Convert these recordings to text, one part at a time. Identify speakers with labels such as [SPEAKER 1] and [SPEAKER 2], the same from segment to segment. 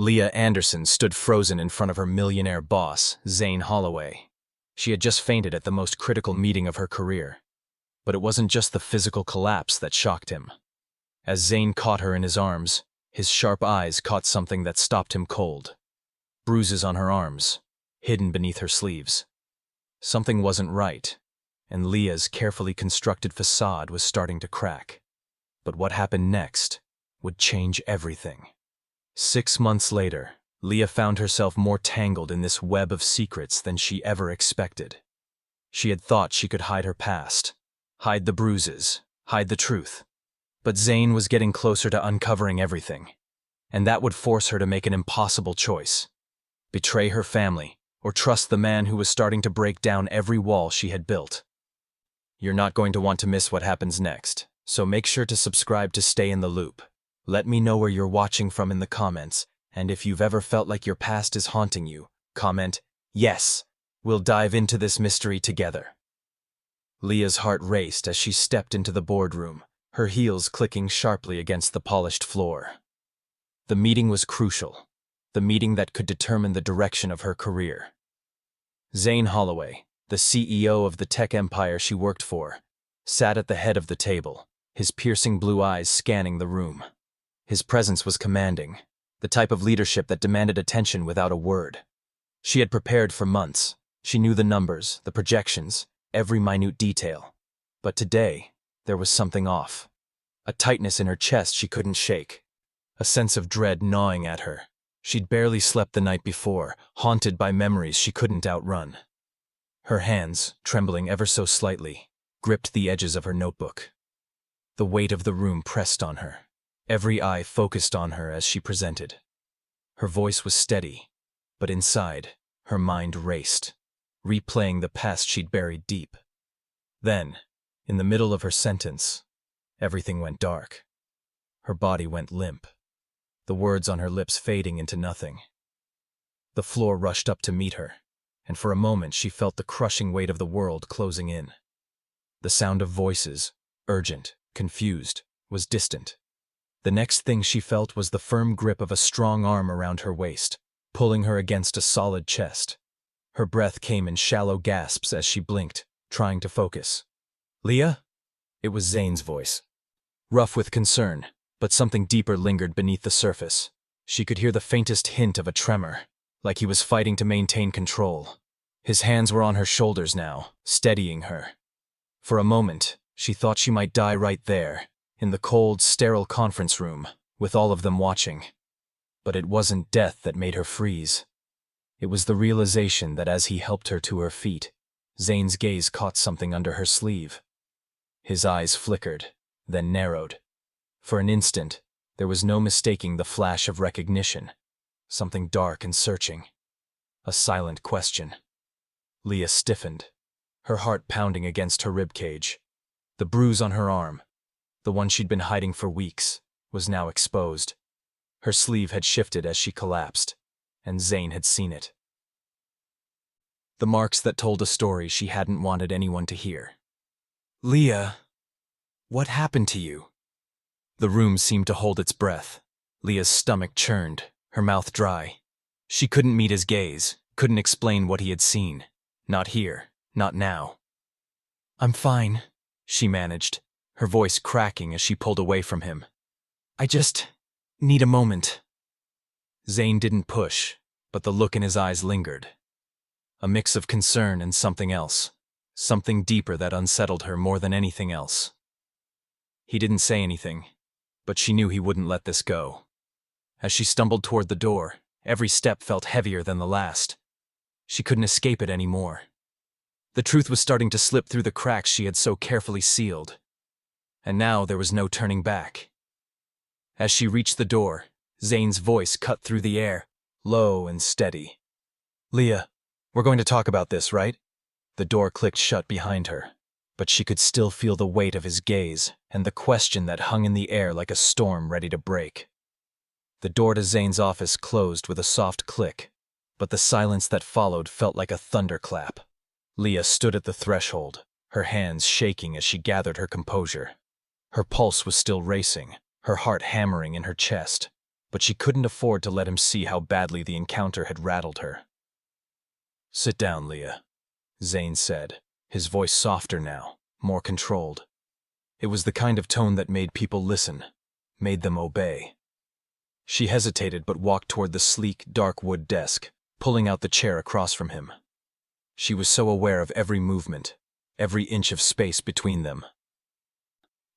[SPEAKER 1] Leah Anderson stood frozen in front of her millionaire boss, Zane Holloway. She had just fainted at the most critical meeting of her career. But it wasn't just the physical collapse that shocked him. As Zane caught her in his arms, his sharp eyes caught something that stopped him cold. Bruises on her arms, hidden beneath her sleeves. Something wasn't right, and Leah's carefully constructed facade was starting to crack. But what happened next would change everything. 6 months later, Leah found herself more tangled in this web of secrets than she ever expected. She had thought she could hide her past, hide the bruises, hide the truth. But Zane was getting closer to uncovering everything, and that would force her to make an impossible choice. Betray her family, or trust the man who was starting to break down every wall she had built. You're not going to want to miss what happens next, so make sure to subscribe to stay in the loop. Let me know where you're watching from in the comments, and if you've ever felt like your past is haunting you, comment, "Yes." We'll dive into this mystery together. Leah's heart raced as she stepped into the boardroom, her heels clicking sharply against the polished floor. The meeting was crucial, the meeting that could determine the direction of her career. Zane Holloway, the CEO of the tech empire she worked for, sat at the head of the table, his piercing blue eyes scanning the room. His presence was commanding, the type of leadership that demanded attention without a word. She had prepared for months. She knew the numbers, the projections, every minute detail. But today, there was something off. A tightness in her chest she couldn't shake. A sense of dread gnawing at her. She'd barely slept the night before, haunted by memories she couldn't outrun. Her hands, trembling ever so slightly, gripped the edges of her notebook. The weight of the room pressed on her. Every eye focused on her as she presented. Her voice was steady, but inside, her mind raced, replaying the past she'd buried deep. Then, in the middle of her sentence, everything went dark. Her body went limp, the words on her lips fading into nothing. The floor rushed up to meet her, and for a moment she felt the crushing weight of the world closing in. The sound of voices, urgent, confused, was distant. The next thing she felt was the firm grip of a strong arm around her waist, pulling her against a solid chest. Her breath came in shallow gasps as she blinked, trying to focus. "Leah?" It was Zane's voice. Rough with concern, but something deeper lingered beneath the surface. She could hear the faintest hint of a tremor, like he was fighting to maintain control. His hands were on her shoulders now, steadying her. For a moment, she thought she might die right there, in the cold, sterile conference room, with all of them watching. But it wasn't death that made her freeze. It was the realization that as he helped her to her feet, Zane's gaze caught something under her sleeve. His eyes flickered, then narrowed. For an instant, there was no mistaking the flash of recognition. Something dark and searching. A silent question. Leah stiffened, her heart pounding against her ribcage. The bruise on her arm, the one she'd been hiding for weeks, was now exposed. Her sleeve had shifted as she collapsed, and Zane had seen it. The marks that told a story she hadn't wanted anyone to hear. "Leah, what happened to you?" The room seemed to hold its breath. Leah's stomach churned, her mouth dry. She couldn't meet his gaze, couldn't explain what he had seen. Not here, not now. "I'm fine," she managed, her voice cracking as she pulled away from him. "I just need a moment." Zane didn't push, but the look in his eyes lingered. A mix of concern and something else. Something deeper that unsettled her more than anything else. He didn't say anything, but she knew he wouldn't let this go. As she stumbled toward the door, every step felt heavier than the last. She couldn't escape it anymore. The truth was starting to slip through the cracks she had so carefully sealed. And now there was no turning back. As she reached the door, Zane's voice cut through the air, low and steady. "Leah, we're going to talk about this, right?" The door clicked shut behind her, but she could still feel the weight of his gaze and the question that hung in the air like a storm ready to break. The door to Zane's office closed with a soft click, but the silence that followed felt like a thunderclap. Leah stood at the threshold, her hands shaking as she gathered her composure. Her pulse was still racing, her heart hammering in her chest, but she couldn't afford to let him see how badly the encounter had rattled her. "Sit down, Leah," Zane said, his voice softer now, more controlled. It was the kind of tone that made people listen, made them obey. She hesitated but walked toward the sleek, dark wood desk, pulling out the chair across from him. She was so aware of every movement, every inch of space between them.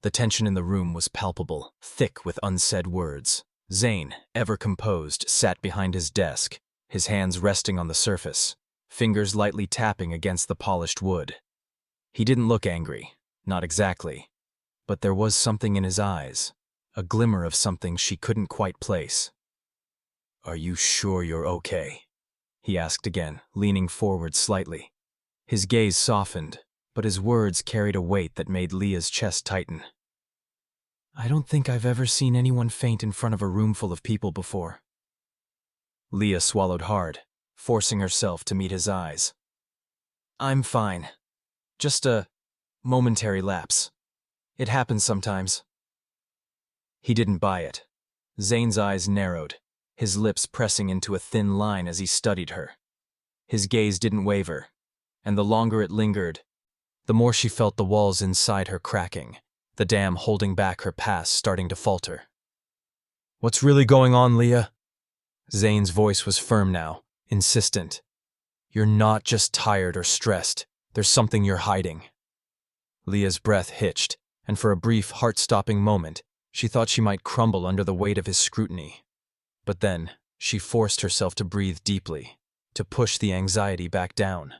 [SPEAKER 1] The tension in the room was palpable, thick with unsaid words. Zane, ever composed, sat behind his desk, his hands resting on the surface, fingers lightly tapping against the polished wood. He didn't look angry, not exactly, but there was something in his eyes, a glimmer of something she couldn't quite place. "Are you sure you're okay?" he asked again, leaning forward slightly. His gaze softened, but his words carried a weight that made Leah's chest tighten. "I don't think I've ever seen anyone faint in front of a room full of people before." Leah swallowed hard, forcing herself to meet his eyes. "I'm fine. Just a momentary lapse. It happens sometimes." He didn't buy it. Zane's eyes narrowed, his lips pressing into a thin line as he studied her. His gaze didn't waver, and the longer it lingered, the more she felt the walls inside her cracking, the dam holding back her past starting to falter. "What's really going on, Leah?" Zane's voice was firm now, insistent. "You're not just tired or stressed. There's something you're hiding." Leah's breath hitched, and for a brief, heart-stopping moment, she thought she might crumble under the weight of his scrutiny. But then, she forced herself to breathe deeply, to push the anxiety back down.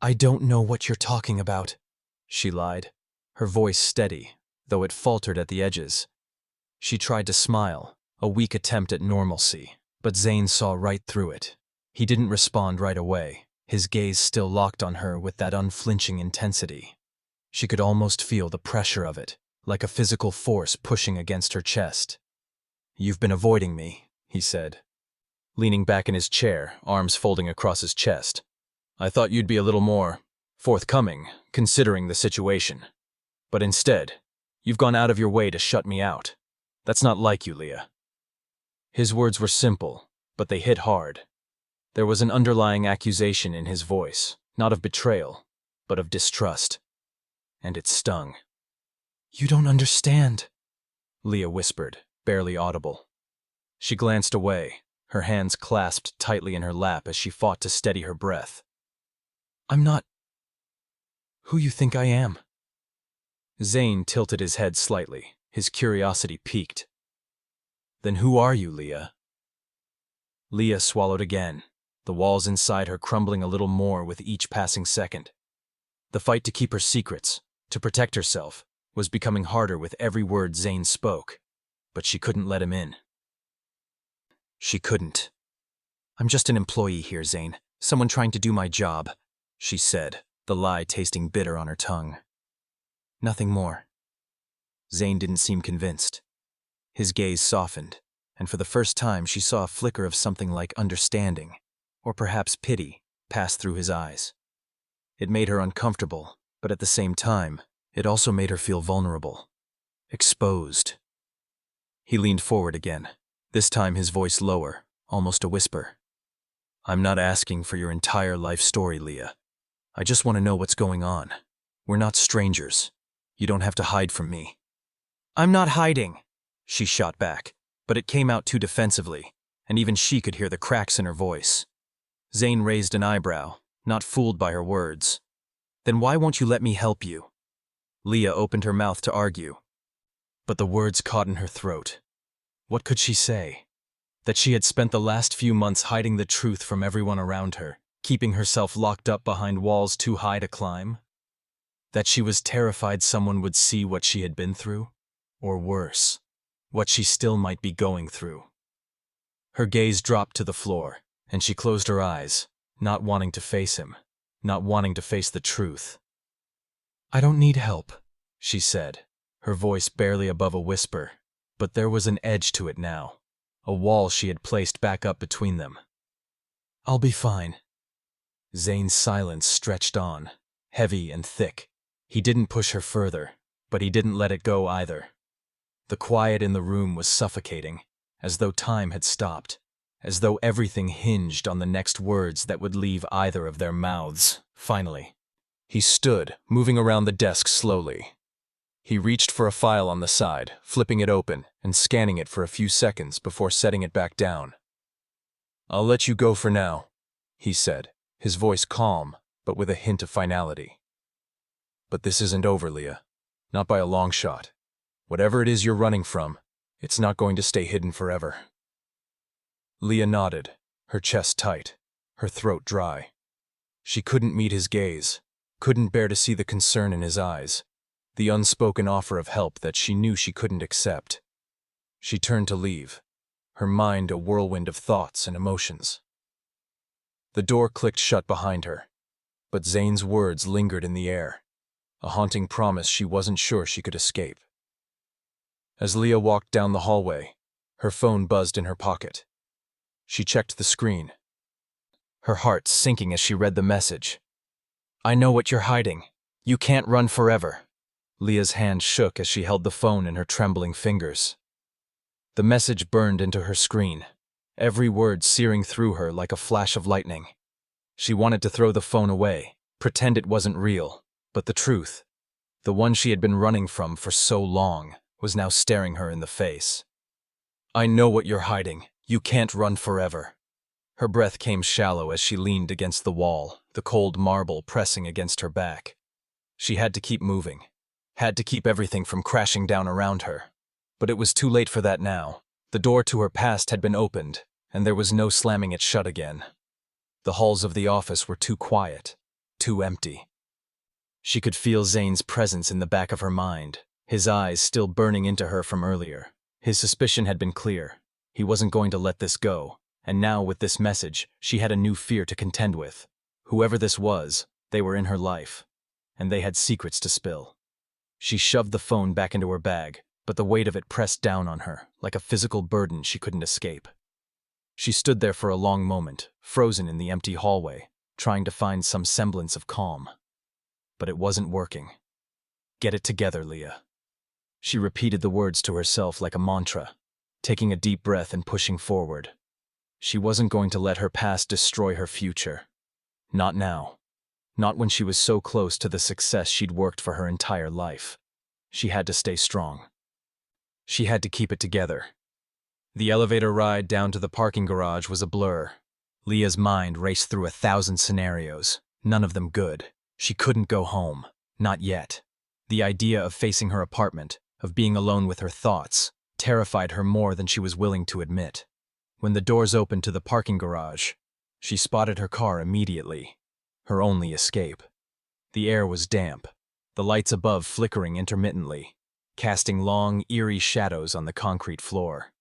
[SPEAKER 1] "I don't know what you're talking about," she lied, her voice steady, though it faltered at the edges. She tried to smile, a weak attempt at normalcy, but Zane saw right through it. He didn't respond right away, his gaze still locked on her with that unflinching intensity. She could almost feel the pressure of it, like a physical force pushing against her chest. "You've been avoiding me," he said, leaning back in his chair, arms folding across his chest. "I thought you'd be a little more forthcoming, considering the situation. But instead, you've gone out of your way to shut me out. That's not like you, Leah." His words were simple, but they hit hard. There was an underlying accusation in his voice, not of betrayal, but of distrust. And it stung. "You don't understand," Leah whispered, barely audible. She glanced away, her hands clasped tightly in her lap as she fought to steady her breath. "I'm not who you think I am." Zane tilted his head slightly, his curiosity piqued. "Then who are you, Leah?" Leah swallowed again, the walls inside her crumbling a little more with each passing second. The fight to keep her secrets, to protect herself, was becoming harder with every word Zane spoke, but she couldn't let him in. She couldn't. "I'm just an employee here, Zane, someone trying to do my job," she said, the lie tasting bitter on her tongue. "Nothing more." Zane didn't seem convinced. His gaze softened, and for the first time she saw a flicker of something like understanding, or perhaps pity, pass through his eyes. It made her uncomfortable, but at the same time, it also made her feel vulnerable, exposed. He leaned forward again, this time his voice lower, almost a whisper. "I'm not asking for your entire life story, Leah. I just want to know what's going on. We're not strangers. You don't have to hide from me." "I'm not hiding," she shot back, but it came out too defensively, and even she could hear the cracks in her voice. Zane raised an eyebrow, not fooled by her words. "Then why won't you let me help you?" Leah opened her mouth to argue, but the words caught in her throat. What could she say? That she had spent the last few months hiding the truth from everyone around her, keeping herself locked up behind walls too high to climb? That she was terrified someone would see what she had been through? Or worse, what she still might be going through? Her gaze dropped to the floor, and she closed her eyes, not wanting to face him, not wanting to face the truth. "I don't need help," she said, her voice barely above a whisper, but there was an edge to it now, a wall she had placed back up between them. "I'll be fine." Zane's silence stretched on, heavy and thick. He didn't push her further, but he didn't let it go either. The quiet in the room was suffocating, as though time had stopped, as though everything hinged on the next words that would leave either of their mouths. Finally, he stood, moving around the desk slowly. He reached for a file on the side, flipping it open and scanning it for a few seconds before setting it back down. "I'll let you go for now," he said, his voice calm, but with a hint of finality. "But this isn't over, Leah. Not by a long shot. Whatever it is you're running from, it's not going to stay hidden forever." Leah nodded, her chest tight, her throat dry. She couldn't meet his gaze, couldn't bear to see the concern in his eyes, the unspoken offer of help that she knew she couldn't accept. She turned to leave, her mind a whirlwind of thoughts and emotions. The door clicked shut behind her, but Zane's words lingered in the air, a haunting promise she wasn't sure she could escape. As Leah walked down the hallway, her phone buzzed in her pocket. She checked the screen, her heart sinking as she read the message. "I know what you're hiding. You can't run forever." Leah's hand shook as she held the phone in her trembling fingers. The message burned into her screen, every word searing through her like a flash of lightning. She wanted to throw the phone away, pretend it wasn't real, but the truth, the one she had been running from for so long, was now staring her in the face. "I know what you're hiding. You can't run forever." Her breath came shallow as she leaned against the wall, the cold marble pressing against her back. She had to keep moving, had to keep everything from crashing down around her. But it was too late for that now. The door to her past had been opened, and there was no slamming it shut again. The halls of the office were too quiet, too empty. She could feel Zane's presence in the back of her mind, his eyes still burning into her from earlier. His suspicion had been clear. He wasn't going to let this go, and now with this message, she had a new fear to contend with. Whoever this was, they were in her life, and they had secrets to spill. She shoved the phone back into her bag, but the weight of it pressed down on her, like a physical burden she couldn't escape. She stood there for a long moment, frozen in the empty hallway, trying to find some semblance of calm. But it wasn't working. "Get it together, Leah." She repeated the words to herself like a mantra, taking a deep breath and pushing forward. She wasn't going to let her past destroy her future. Not now. Not when she was so close to the success she'd worked for her entire life. She had to stay strong. She had to keep it together. The elevator ride down to the parking garage was a blur. Leah's mind raced through 1,000 scenarios, none of them good. She couldn't go home. Not yet. The idea of facing her apartment, of being alone with her thoughts, terrified her more than she was willing to admit. When the doors opened to the parking garage, she spotted her car immediately, her only escape. The air was damp, the lights above flickering intermittently, casting long, eerie shadows on the concrete floor.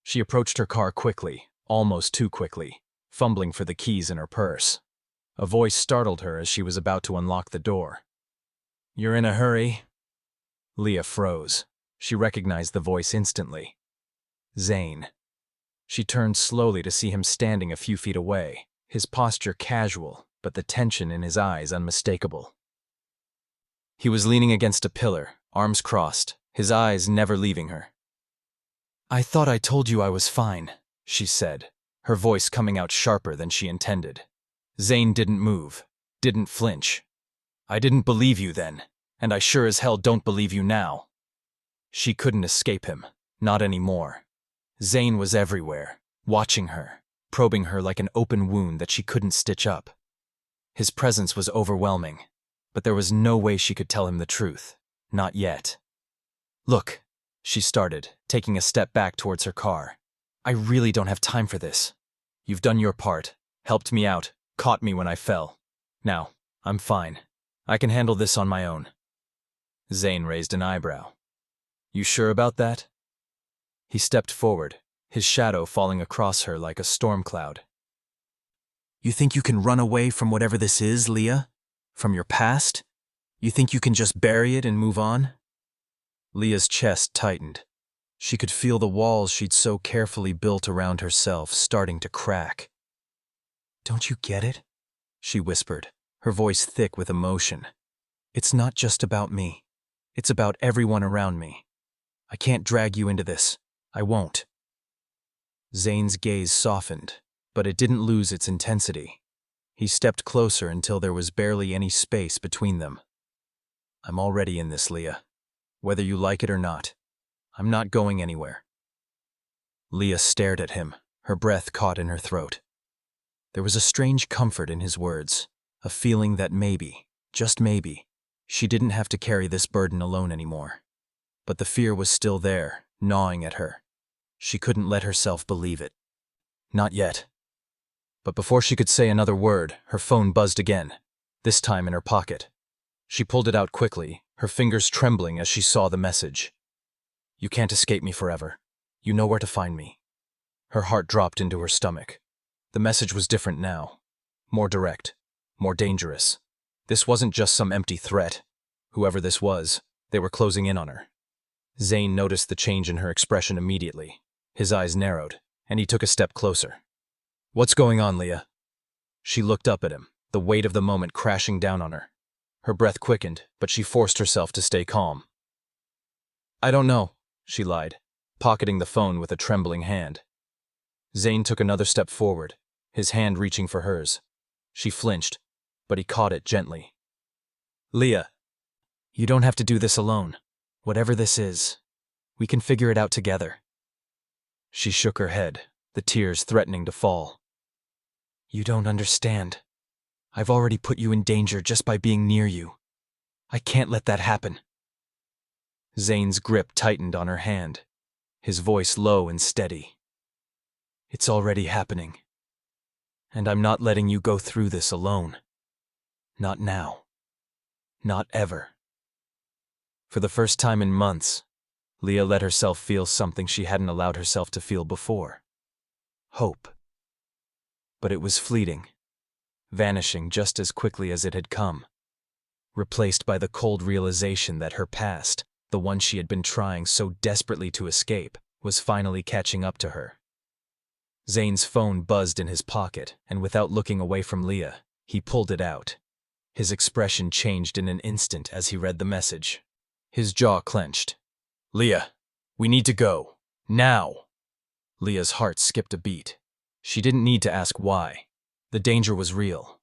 [SPEAKER 1] She approached her car quickly, almost too quickly, fumbling for the keys in her purse. A voice startled her as she was about to unlock the door. "You're in a hurry?" Leah froze. She recognized the voice instantly. Zane. She turned slowly to see him standing a few feet away, his posture casual, but the tension in his eyes unmistakable. He was leaning against a pillar, arms crossed, his eyes never leaving her. "I thought I told you I was fine," she said, her voice coming out sharper than she intended. Zane didn't move, didn't flinch. "I didn't believe you then, and I sure as hell don't believe you now." She couldn't escape him, not anymore. Zane was everywhere, watching her, probing her like an open wound that she couldn't stitch up. His presence was overwhelming, but there was no way she could tell him the truth, not yet. "Look," she started, taking a step back towards her car. "I really don't have time for this. You've done your part, helped me out, caught me when I fell. Now, I'm fine. I can handle this on my own." Zane raised an eyebrow. "You sure about that?" He stepped forward, his shadow falling across her like a storm cloud. "You think you can run away from whatever this is, Leah? From your past? You think you can just bury it and move on?" Leah's chest tightened. She could feel the walls she'd so carefully built around herself starting to crack. "Don't you get it?" she whispered, her voice thick with emotion. "It's not just about me. It's about everyone around me. I can't drag you into this. I won't." Zane's gaze softened, but it didn't lose its intensity. He stepped closer until there was barely any space between them. I'm already in this, Leah. Whether you like it or not, I'm not going anywhere. Leah stared at him, her breath caught in her throat. There was a strange comfort in his words, a feeling that maybe, just maybe, she didn't have to carry this burden alone anymore. But the fear was still there, gnawing at her. She couldn't let herself believe it. Not yet. But before she could say another word, her phone buzzed again, this time in her pocket. She pulled it out quickly, her fingers trembling as she saw the message. You can't escape me forever. You know where to find me. Her heart dropped into her stomach. The message was different now. More direct. More dangerous. This wasn't just some empty threat. Whoever this was, they were closing in on her. Zane noticed the change in her expression immediately. His eyes narrowed, and he took a step closer. What's going on, Leah? She looked up at him, the weight of the moment crashing down on her. Her breath quickened, but she forced herself to stay calm. I don't know, she lied, pocketing the phone with a trembling hand. Zane took another step forward, his hand reaching for hers. She flinched, but he caught it gently. Leah, you don't have to do this alone. Whatever this is, we can figure it out together. She shook her head, the tears threatening to fall. You don't understand. I've already put you in danger just by being near you. I can't let that happen. Zane's grip tightened on her hand, his voice low and steady. It's already happening. And I'm not letting you go through this alone. Not now. Not ever. For the first time in months, Leah let herself feel something she hadn't allowed herself to feel before. Hope. But it was fleeting, vanishing just as quickly as it had come, replaced by the cold realization that her past, the one she had been trying so desperately to escape, was finally catching up to her. Zane's phone buzzed in his pocket, and without looking away from Leah, he pulled it out. His expression changed in an instant as he read the message. His jaw clenched. Leah, we need to go. Now! Leah's heart skipped a beat. She didn't need to ask why. The danger was real,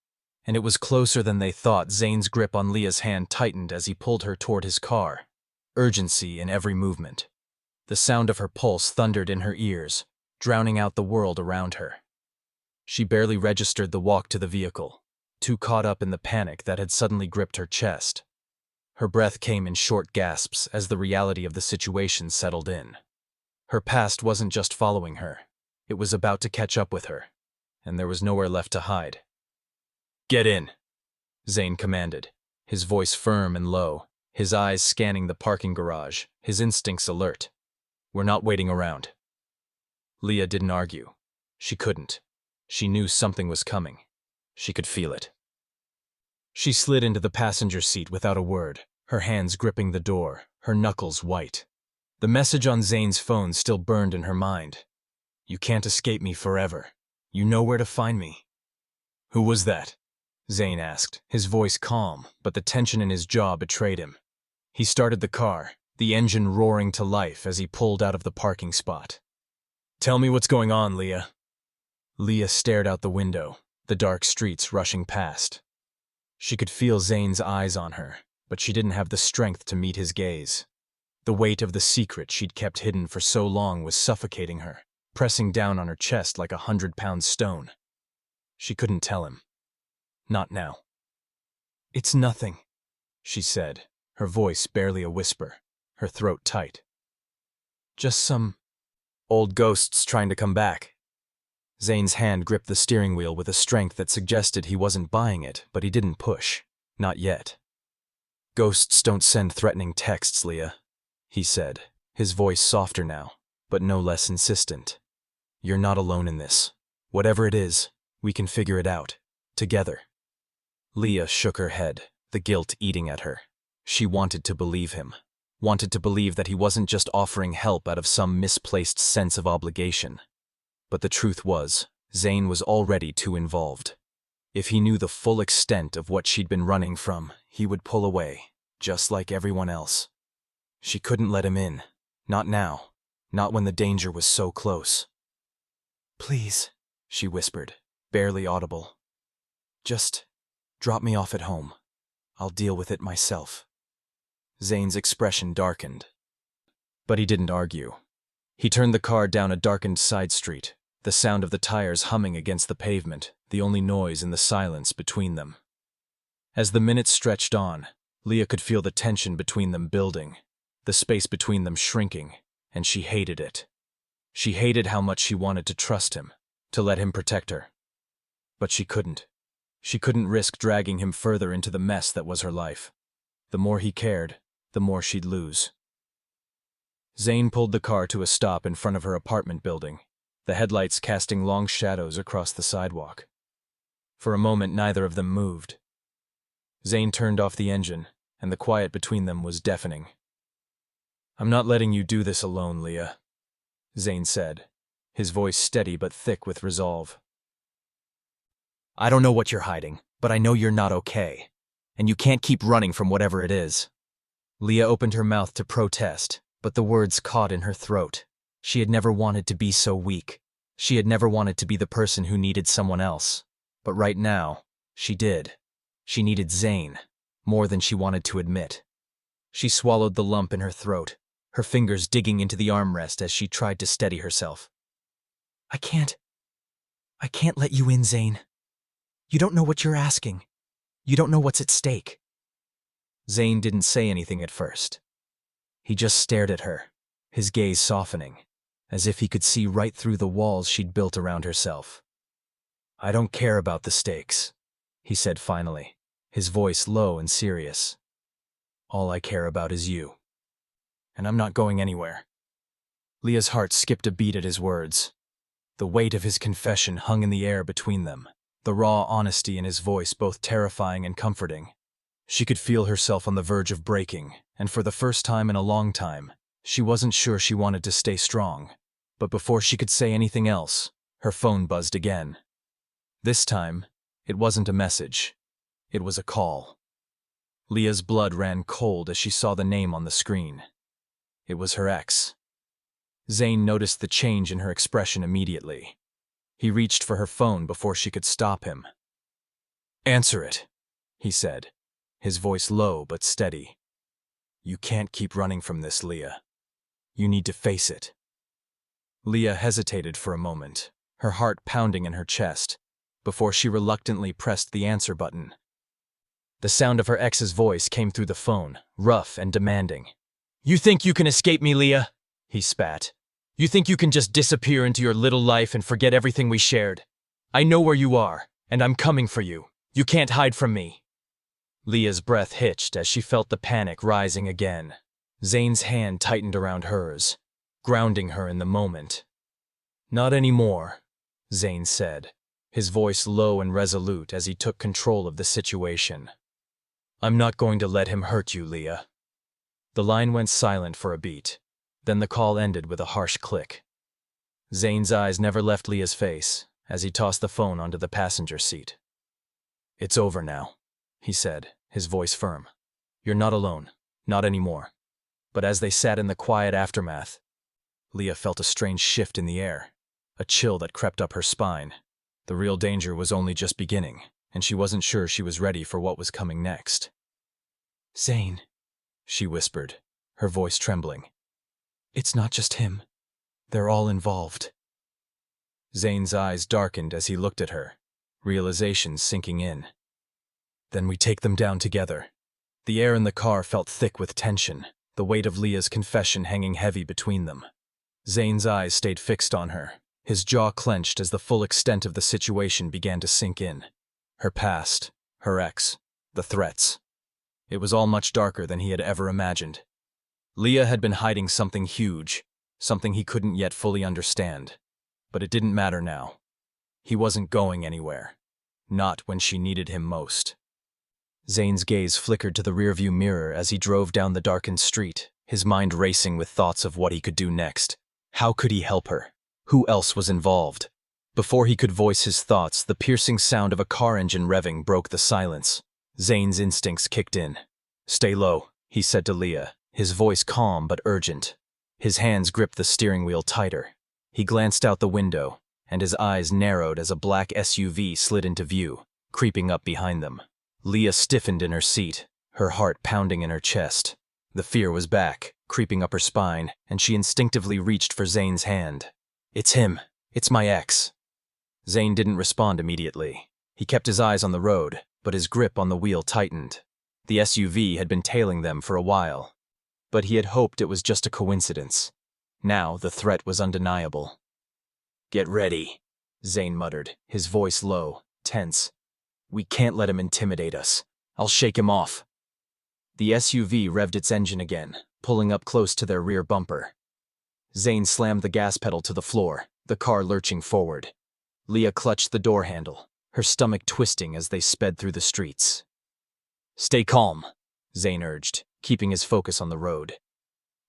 [SPEAKER 1] and it was closer than they thought. Zane's grip on Leah's hand tightened as he pulled her toward his car, urgency in every movement. The sound of her pulse thundered in her ears, drowning out the world around her. She barely registered the walk to the vehicle, too caught up in the panic that had suddenly gripped her chest. Her breath came in short gasps as the reality of the situation settled in. Her past wasn't just following her. It was about to catch up with her, and there was nowhere left to hide. Get in, Zane commanded, his voice firm and low, his eyes scanning the parking garage, his instincts alert. We're not waiting around. Leah didn't argue. She couldn't. She knew something was coming. She could feel it. She slid into the passenger seat without a word, her hands gripping the door, her knuckles white. The message on Zane's phone still burned in her mind. You can't escape me forever. You know where to find me. Who was that? Zane asked, his voice calm, but the tension in his jaw betrayed him. He started the car, the engine roaring to life as he pulled out of the parking spot. Tell me what's going on, Leah. Leah stared out the window, the dark streets rushing past. She could feel Zane's eyes on her, but she didn't have the strength to meet his gaze. The weight of the secret she'd kept hidden for so long was suffocating her, pressing down on her chest like a 100-pound stone. She couldn't tell him. Not now. It's nothing, she said, her voice barely a whisper, her throat tight. Just some old ghosts trying to come back. Zane's hand gripped the steering wheel with a strength that suggested he wasn't buying it, but he didn't push. Not yet. Ghosts don't send threatening texts, Leah, he said, his voice softer now, but no less insistent. You're not alone in this. Whatever it is, we can figure it out. Together. Leah shook her head, the guilt eating at her. She wanted to believe him. Wanted to believe that he wasn't just offering help out of some misplaced sense of obligation. But the truth was, Zane was already too involved. If he knew the full extent of what she'd been running from, he would pull away, just like everyone else. She couldn't let him in. Not now. Not when the danger was so close. Please, she whispered, barely audible. Just drop me off at home. I'll deal with it myself. Zane's expression darkened. But he didn't argue. He turned the car down a darkened side street, the sound of the tires humming against the pavement, the only noise in the silence between them. As the minutes stretched on, Leah could feel the tension between them building, the space between them shrinking, and she hated it. She hated how much she wanted to trust him, to let him protect her. But she couldn't. She couldn't risk dragging him further into the mess that was her life. The more he cared, the more she'd lose. Zane pulled the car to a stop in front of her apartment building, the headlights casting long shadows across the sidewalk. For a moment, neither of them moved. Zane turned off the engine, and the quiet between them was deafening. "I'm not letting you do this alone, Leah," Zane said, his voice steady but thick with resolve. "I don't know what you're hiding, but I know you're not okay, and you can't keep running from whatever it is." Leah opened her mouth to protest, but the words caught in her throat. She had never wanted to be so weak. She had never wanted to be the person who needed someone else. But right now, she did. She needed Zane, more than she wanted to admit. She swallowed the lump in her throat, her fingers digging into the armrest as she tried to steady herself. I can't let you in, Zane. You don't know what you're asking. You don't know what's at stake." Zane didn't say anything at first. He just stared at her, his gaze softening, as if he could see right through the walls she'd built around herself. "I don't care about the stakes," he said finally, his voice low and serious. "All I care about is you. And I'm not going anywhere." Leah's heart skipped a beat at his words. The weight of his confession hung in the air between them, the raw honesty in his voice both terrifying and comforting. She could feel herself on the verge of breaking, and for the first time in a long time, she wasn't sure she wanted to stay strong. But before she could say anything else, her phone buzzed again. This time, it wasn't a message. It was a call. Leah's blood ran cold as she saw the name on the screen. It was her ex. Zane noticed the change in her expression immediately. He reached for her phone before she could stop him. "Answer it," he said, his voice low but steady. "You can't keep running from this, Leah. You need to face it." Leah hesitated for a moment, her heart pounding in her chest, before she reluctantly pressed the answer button. The sound of her ex's voice came through the phone, rough and demanding. "You think you can escape me, Leah?" he spat. "You think you can just disappear into your little life and forget everything we shared? I know where you are, and I'm coming for you. You can't hide from me." Leah's breath hitched as she felt the panic rising again. Zane's hand tightened around hers, grounding her in the moment. "Not anymore," Zane said, his voice low and resolute as he took control of the situation. "I'm not going to let him hurt you, Leah." The line went silent for a beat. Then the call ended with a harsh click. Zane's eyes never left Leah's face as he tossed the phone onto the passenger seat. "It's over now," he said, his voice firm. "You're not alone, not anymore." But as they sat in the quiet aftermath, Leah felt a strange shift in the air, a chill that crept up her spine. The real danger was only just beginning, and she wasn't sure she was ready for what was coming next. "Zane," she whispered, her voice trembling. "It's not just him. They're all involved." Zane's eyes darkened as he looked at her, realization sinking in. "Then we take them down together." The air in the car felt thick with tension, the weight of Leah's confession hanging heavy between them. Zane's eyes stayed fixed on her, his jaw clenched as the full extent of the situation began to sink in. Her past, her ex, the threats. It was all much darker than he had ever imagined. Leah had been hiding something huge, something he couldn't yet fully understand. But it didn't matter now. He wasn't going anywhere. Not when she needed him most. Zane's gaze flickered to the rearview mirror as he drove down the darkened street, his mind racing with thoughts of what he could do next. How could he help her? Who else was involved? Before he could voice his thoughts, the piercing sound of a car engine revving broke the silence. Zane's instincts kicked in. "Stay low," he said to Leah, his voice calm but urgent. His hands gripped the steering wheel tighter. He glanced out the window, and his eyes narrowed as a black SUV slid into view, creeping up behind them. Leah stiffened in her seat, her heart pounding in her chest. The fear was back, creeping up her spine, and she instinctively reached for Zane's hand. "It's him. It's my ex." Zane didn't respond immediately. He kept his eyes on the road, but his grip on the wheel tightened. The SUV had been tailing them for a while, but he had hoped it was just a coincidence. Now the threat was undeniable. "Get ready," Zane muttered, his voice low, tense. "We can't let him intimidate us. I'll shake him off." The SUV revved its engine again, pulling up close to their rear bumper. Zane slammed the gas pedal to the floor, the car lurching forward. Leah clutched the door handle, her stomach twisting as they sped through the streets. "Stay calm," Zane urged, keeping his focus on the road.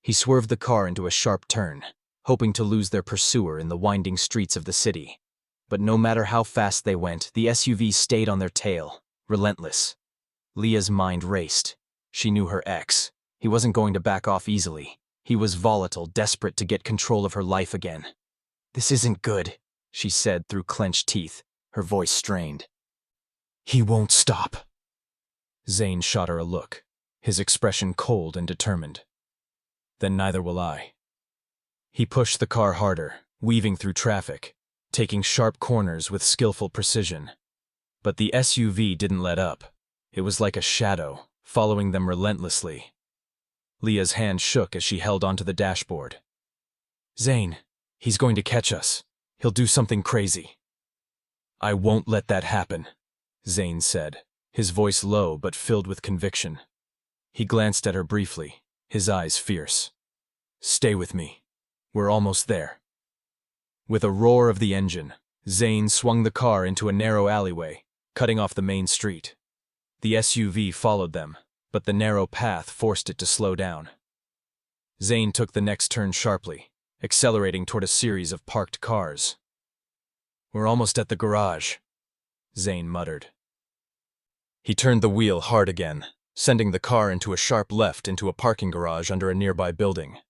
[SPEAKER 1] He swerved the car into a sharp turn, hoping to lose their pursuer in the winding streets of the city. But no matter how fast they went, the SUV stayed on their tail, relentless. Leah's mind raced. She knew her ex. He wasn't going to back off easily. He was volatile, desperate to get control of her life again. "This isn't good," she said through clenched teeth, her voice strained. "He won't stop." Zane shot her a look, his expression cold and determined. "Then neither will I." He pushed the car harder, weaving through traffic, taking sharp corners with skillful precision. But the SUV didn't let up. It was like a shadow, following them relentlessly. Leah's hand shook as she held onto the dashboard. "Zane, he's going to catch us. He'll do something crazy." "I won't let that happen," Zane said, his voice low but filled with conviction. He glanced at her briefly, his eyes fierce. "Stay with me. We're almost there." With a roar of the engine, Zane swung the car into a narrow alleyway, cutting off the main street. The SUV followed them, but the narrow path forced it to slow down. Zane took the next turn sharply, accelerating toward a series of parked cars. "We're almost at the garage," Zane muttered. He turned the wheel hard again, sending the car into a sharp left into a parking garage under a nearby building.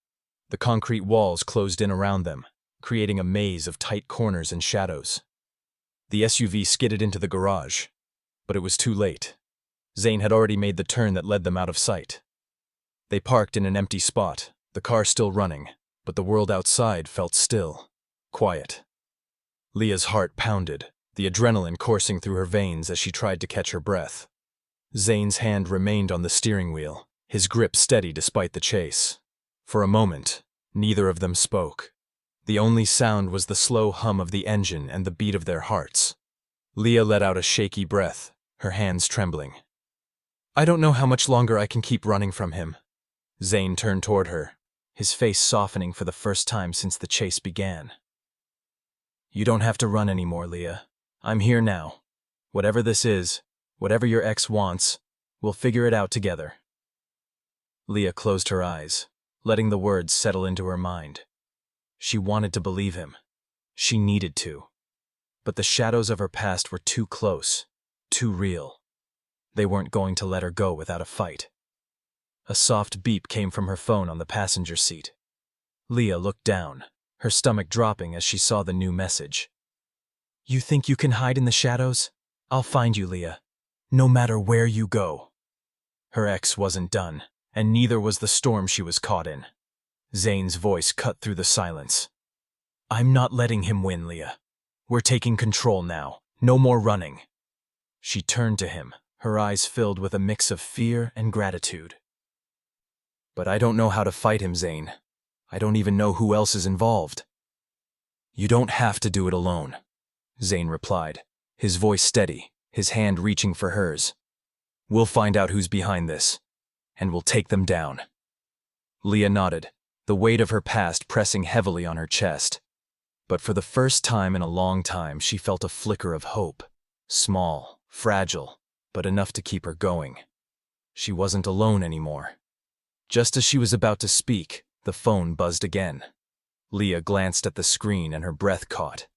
[SPEAKER 1] The concrete walls closed in around them, creating a maze of tight corners and shadows. The SUV skidded into the garage, but it was too late. Zane had already made the turn that led them out of sight. They parked in an empty spot, the car still running, but the world outside felt still, quiet. Leah's heart pounded, the adrenaline coursing through her veins as she tried to catch her breath. Zane's hand remained on the steering wheel, his grip steady despite the chase. For a moment, neither of them spoke. The only sound was the slow hum of the engine and the beat of their hearts. Leah let out a shaky breath, her hands trembling. "I don't know how much longer I can keep running from him." Zane turned toward her, his face softening for the first time since the chase began. "You don't have to run anymore, Leah. I'm here now. Whatever this is, whatever your ex wants, we'll figure it out together." Leah closed her eyes, letting the words settle into her mind. She wanted to believe him. She needed to. But the shadows of her past were too close, too real. They weren't going to let her go without a fight. A soft beep came from her phone on the passenger seat. Leah looked down, her stomach dropping as she saw the new message. "You think you can hide in the shadows? I'll find you, Leah. No matter where you go." Her ex wasn't done, and neither was the storm she was caught in. Zane's voice cut through the silence. "I'm not letting him win, Leah. We're taking control now. No more running." She turned to him, her eyes filled with a mix of fear and gratitude. "But I don't know how to fight him, Zane. I don't even know who else is involved." "You don't have to do it alone," Zane replied, his voice steady, his hand reaching for hers. "We'll find out who's behind this, and we'll take them down." Leah nodded, the weight of her past pressing heavily on her chest. But for the first time in a long time, she felt a flicker of hope. Small, fragile, but enough to keep her going. She wasn't alone anymore. Just as she was about to speak, the phone buzzed again. Leah glanced at the screen and her breath caught.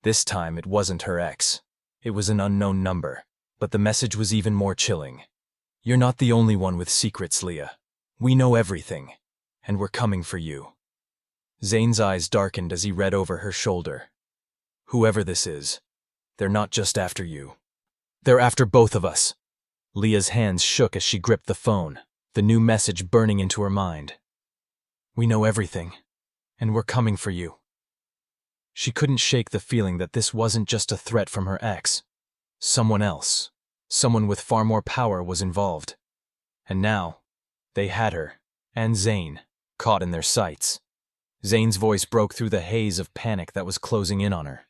[SPEAKER 1] This time it wasn't her ex. It was an unknown number, but the message was even more chilling. "You're not the only one with secrets, Leah. We know everything, and we're coming for you." Zane's eyes darkened as he read over her shoulder. Whoever this is, they're not just after you. They're after both of us. Leah's hands shook as she gripped the phone, the new message burning into her mind. We know everything, and we're coming for you. She couldn't shake the feeling that this wasn't just a threat from her ex. Someone else, someone with far more power, was involved. And now, they had her, and Zane, caught in their sights. Zane's voice broke through the haze of panic that was closing in on her.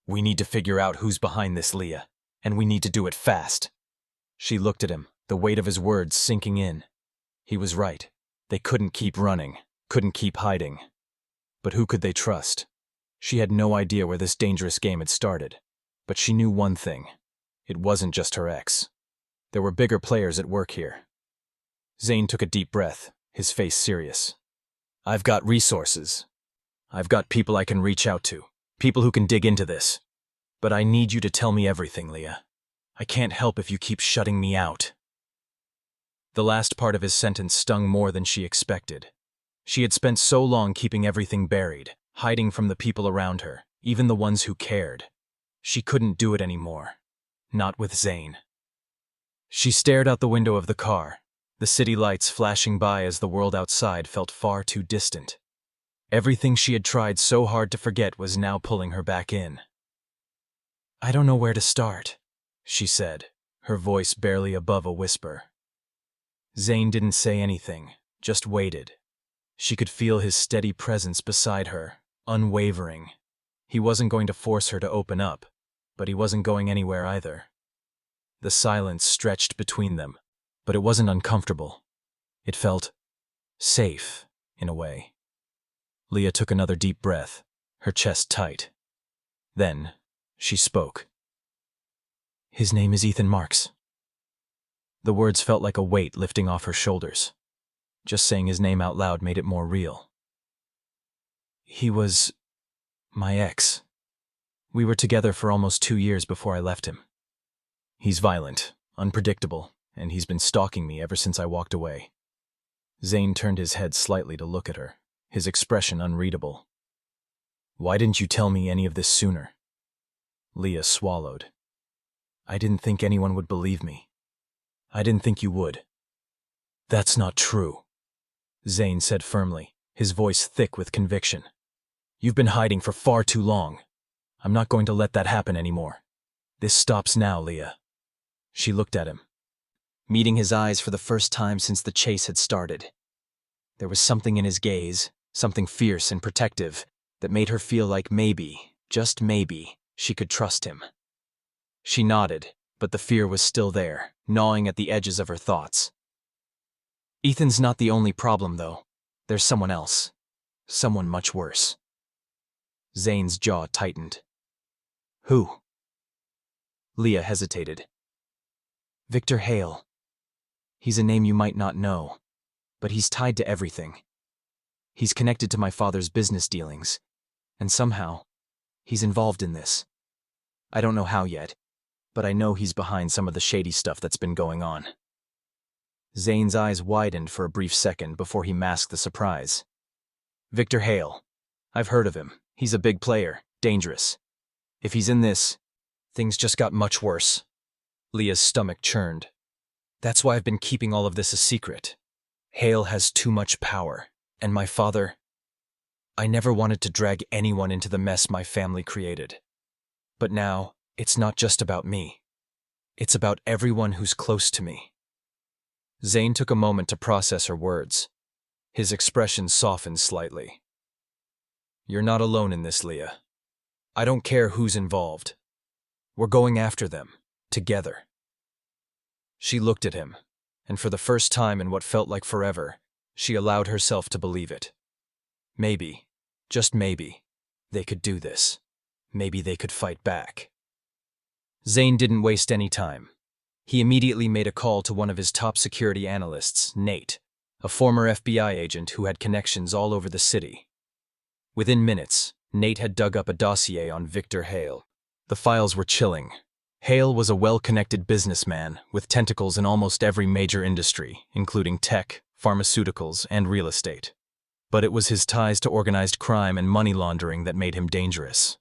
[SPEAKER 1] We need to figure out who's behind this, Leah, and we need to do it fast. She looked at him, the weight of his words sinking in. He was right. They couldn't keep running, couldn't keep hiding. But who could they trust? She had no idea where this dangerous game had started. But she knew one thing. It wasn't just her ex. There were bigger players at work here. Zane took a deep breath, his face serious. I've got resources. I've got people I can reach out to, people who can dig into this. But I need you to tell me everything, Leah. I can't help if you keep shutting me out. The last part of his sentence stung more than she expected. She had spent so long keeping everything buried, hiding from the people around her, even the ones who cared. She couldn't do it anymore. Not with Zane. She stared out the window of the car, the city lights flashing by as the world outside felt far too distant. Everything she had tried so hard to forget was now pulling her back in. I don't know where to start, she said, her voice barely above a whisper. Zane didn't say anything, just waited. She could feel his steady presence beside her, unwavering. He wasn't going to force her to open up, but he wasn't going anywhere either. The silence stretched between them, but it wasn't uncomfortable. It felt safe, in a way. Leah took another deep breath, her chest tight. Then, she spoke. His name is Ethan Marks. The words felt like a weight lifting off her shoulders. Just saying his name out loud made it more real. He was my ex. We were together for almost 2 years before I left him. He's violent, unpredictable, and he's been stalking me ever since I walked away. Zane turned his head slightly to look at her, his expression unreadable. Why didn't you tell me any of this sooner? Leah swallowed. I didn't think anyone would believe me. I didn't think you would. That's not true, Zane said firmly, his voice thick with conviction. You've been hiding for far too long. I'm not going to let that happen anymore. This stops now, Leah. She looked at him, meeting his eyes for the first time since the chase had started. There was something in his gaze, something fierce and protective, that made her feel like maybe, just maybe, she could trust him. She nodded, but the fear was still there, gnawing at the edges of her thoughts. Ethan's not the only problem, though. There's someone else. Someone much worse. Zane's jaw tightened. Who? Leah hesitated. Victor Hale. He's a name you might not know, but he's tied to everything. He's connected to my father's business dealings, and somehow, he's involved in this. I don't know how yet, but I know he's behind some of the shady stuff that's been going on. Zane's eyes widened for a brief second before he masked the surprise. Victor Hale. I've heard of him. He's a big player, dangerous. If he's in this, things just got much worse. Leah's stomach churned. That's why I've been keeping all of this a secret. Hale has too much power, and my father... I never wanted to drag anyone into the mess my family created. But now, it's not just about me. It's about everyone who's close to me. Zane took a moment to process her words. His expression softened slightly. You're not alone in this, Leah. I don't care who's involved. We're going after them, together. She looked at him, and for the first time in what felt like forever, she allowed herself to believe it. Maybe, just maybe, they could do this. Maybe they could fight back. Zane didn't waste any time. He immediately made a call to one of his top security analysts, Nate, a former FBI agent who had connections all over the city. Within minutes, Nate had dug up a dossier on Victor Hale. The files were chilling. Hale was a well-connected businessman with tentacles in almost every major industry, including tech, pharmaceuticals, and real estate. But it was his ties to organized crime and money laundering that made him dangerous.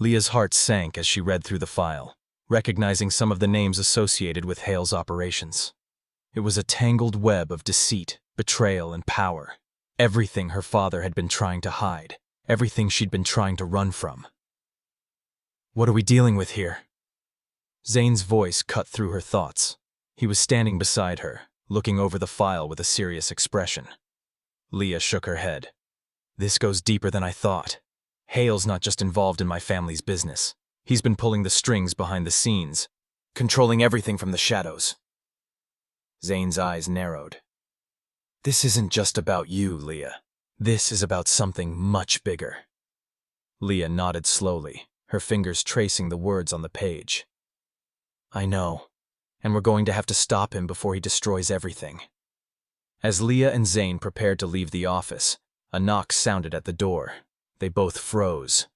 [SPEAKER 1] Leah's heart sank as she read through the file, recognizing some of the names associated with Hale's operations. It was a tangled web of deceit, betrayal, and power. Everything her father had been trying to hide, everything she'd been trying to run from. What are we dealing with here? Zane's voice cut through her thoughts. He was standing beside her, looking over the file with a serious expression. Leah shook her head. This goes deeper than I thought. Hale's not just involved in my family's business. He's been pulling the strings behind the scenes, controlling everything from the shadows. Zane's eyes narrowed. This isn't just about you, Leah. This is about something much bigger. Leah nodded slowly, her fingers tracing the words on the page. I know, and we're going to have to stop him before he destroys everything. As Leah and Zane prepared to leave the office, a knock sounded at the door. They both froze.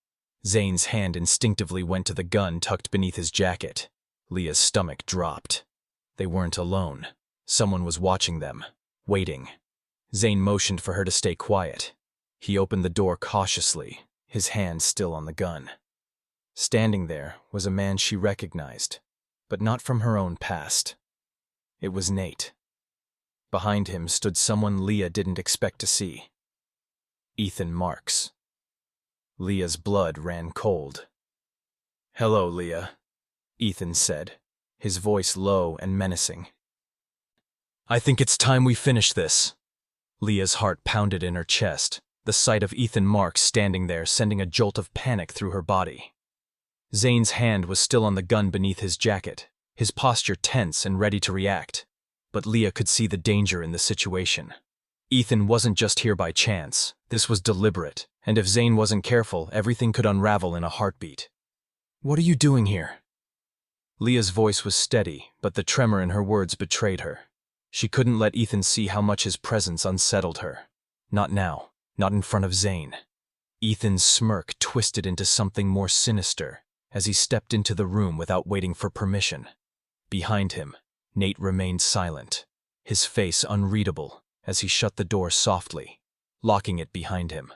[SPEAKER 1] Zane's hand instinctively went to the gun tucked beneath his jacket. Leah's stomach dropped. They weren't alone. Someone was watching them, waiting. Zane motioned for her to stay quiet. He opened the door cautiously, his hand still on the gun. Standing there was a man she recognized, but not from her own past. It was Nate. Behind him stood someone Leah didn't expect to see. Ethan Marks. Leah's blood ran cold. Hello, Leah, Ethan said, his voice low and menacing. I think it's time we finish this. Leah's heart pounded in her chest, the sight of Ethan Marks standing there sending a jolt of panic through her body. Zane's hand was still on the gun beneath his jacket, his posture tense and ready to react. But Leah could see the danger in the situation. Ethan wasn't just here by chance. This was deliberate, and if Zane wasn't careful, everything could unravel in a heartbeat. What are you doing here? Leah's voice was steady, but the tremor in her words betrayed her. She couldn't let Ethan see how much his presence unsettled her. Not now, not in front of Zane. Ethan's smirk twisted into something more sinister as he stepped into the room without waiting for permission. Behind him, Nate remained silent, his face unreadable as he shut the door softly, locking it behind him.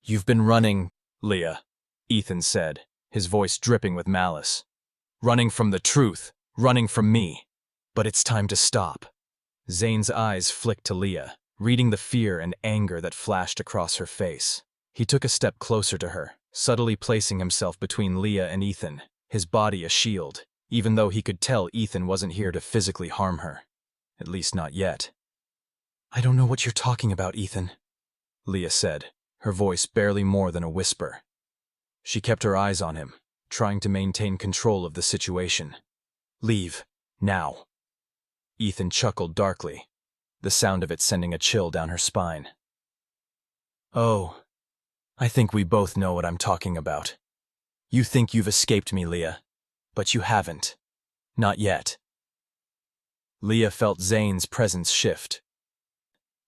[SPEAKER 1] You've been running, Leah, Ethan said, his voice dripping with malice. Running from the truth, running from me. But it's time to stop. Zane's eyes flicked to Leah, reading the fear and anger that flashed across her face. He took a step closer to her, subtly placing himself between Leah and Ethan, his body a shield, even though he could tell Ethan wasn't here to physically harm her. At least not yet. I don't know what you're talking about, Ethan, Leah said, her voice barely more than a whisper. She kept her eyes on him, trying to maintain control of the situation. Leave, now. Ethan chuckled darkly, the sound of it sending a chill down her spine. Oh, I think we both know what I'm talking about. You think you've escaped me, Leah, but you haven't. Not yet. Leah felt Zane's presence shift,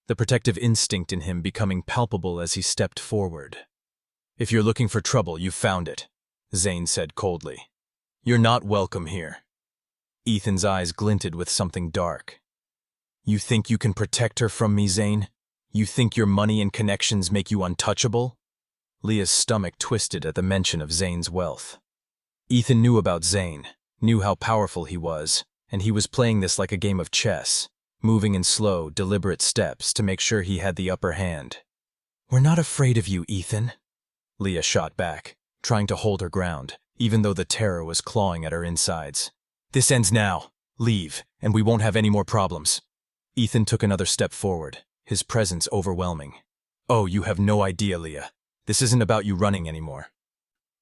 [SPEAKER 1] the protective instinct in him becoming palpable as he stepped forward. If you're looking for trouble, you've found it, Zane said coldly. You're not welcome here. Ethan's eyes glinted with something dark. You think you can protect her from me, Zane? You think your money and connections make you untouchable? Leah's stomach twisted at the mention of Zane's wealth. Ethan knew about Zane, knew how powerful he was, and he was playing this like a game of chess, moving in slow, deliberate steps to make sure he had the upper hand. We're not afraid of you, Ethan, Leah shot back, trying to hold her ground, even though the terror was clawing at her insides. This ends now. Leave, and we won't have any more problems. Ethan took another step forward, his presence overwhelming. Oh, you have no idea, Leah. This isn't about you running anymore.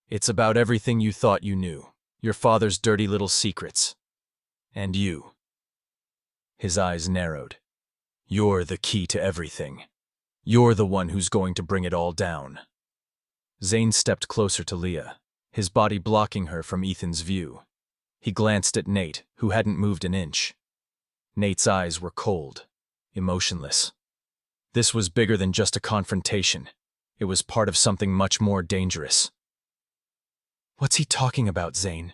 [SPEAKER 1] It's about everything you thought you knew, your father's dirty little secrets. And you. His eyes narrowed. You're the key to everything. You're the one who's going to bring it all down. Zane stepped closer to Leah, his body blocking her from Ethan's view. He glanced at Nate, who hadn't moved an inch. Nate's eyes were cold, emotionless. This was bigger than just a confrontation. It was part of something much more dangerous. What's he talking about, Zane?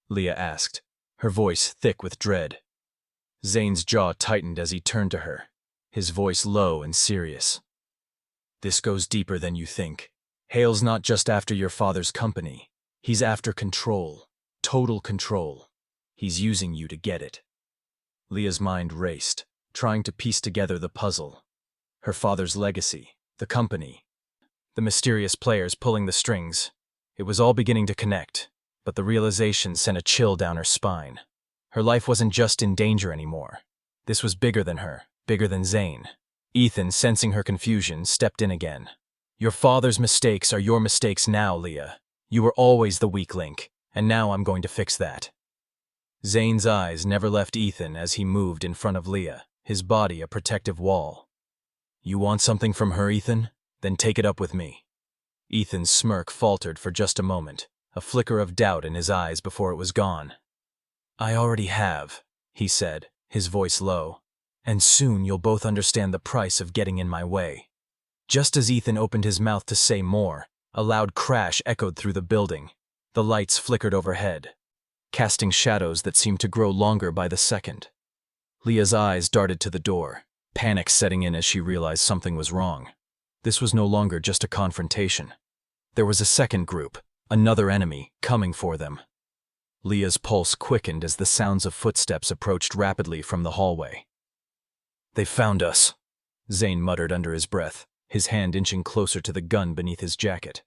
[SPEAKER 1] Leah asked, her voice thick with dread. Zane's jaw tightened as he turned to her, his voice low and serious. This goes deeper than you think. Hale's not just after your father's company. He's after control. Total control. He's using you to get it. Leah's mind raced, trying to piece together the puzzle. Her father's legacy, the company, the mysterious players pulling the strings. It was all beginning to connect, but the realization sent a chill down her spine. Her life wasn't just in danger anymore. This was bigger than her, bigger than Zane. Ethan, sensing her confusion, stepped in again. Your father's mistakes are your mistakes now, Leah. You were always the weak link, and now I'm going to fix that. Zane's eyes never left Ethan as he moved in front of Leah, his body a protective wall. You want something from her, Ethan? Then take it up with me. Ethan's smirk faltered for just a moment, a flicker of doubt in his eyes before it was gone. I already have, he said, his voice low, and soon you'll both understand the price of getting in my way. Just as Ethan opened his mouth to say more, a loud crash echoed through the building. The lights flickered overhead, casting shadows that seemed to grow longer by the second. Leah's eyes darted to the door, panic setting in as she realized something was wrong. This was no longer just a confrontation. There was a second group, another enemy, coming for them. Leah's pulse quickened as the sounds of footsteps approached rapidly from the hallway. They found us, Zane muttered under his breath, his hand inching closer to the gun beneath his jacket.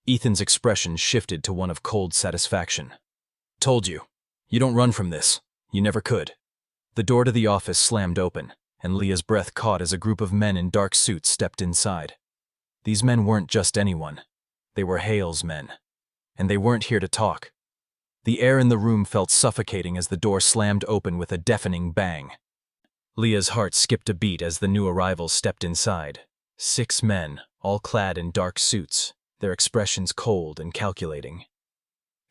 [SPEAKER 1] Ethan's expression shifted to one of cold satisfaction. Told you. You don't run from this. You never could. The door to the office slammed open, and Leah's breath caught as a group of men in dark suits stepped inside. These men weren't just anyone. They were Hale's men. And they weren't here to talk. The air in the room felt suffocating as the door slammed open with a deafening bang. Leah's heart skipped a beat as the new arrivals stepped inside. 6 men, all clad in dark suits, their expressions cold and calculating.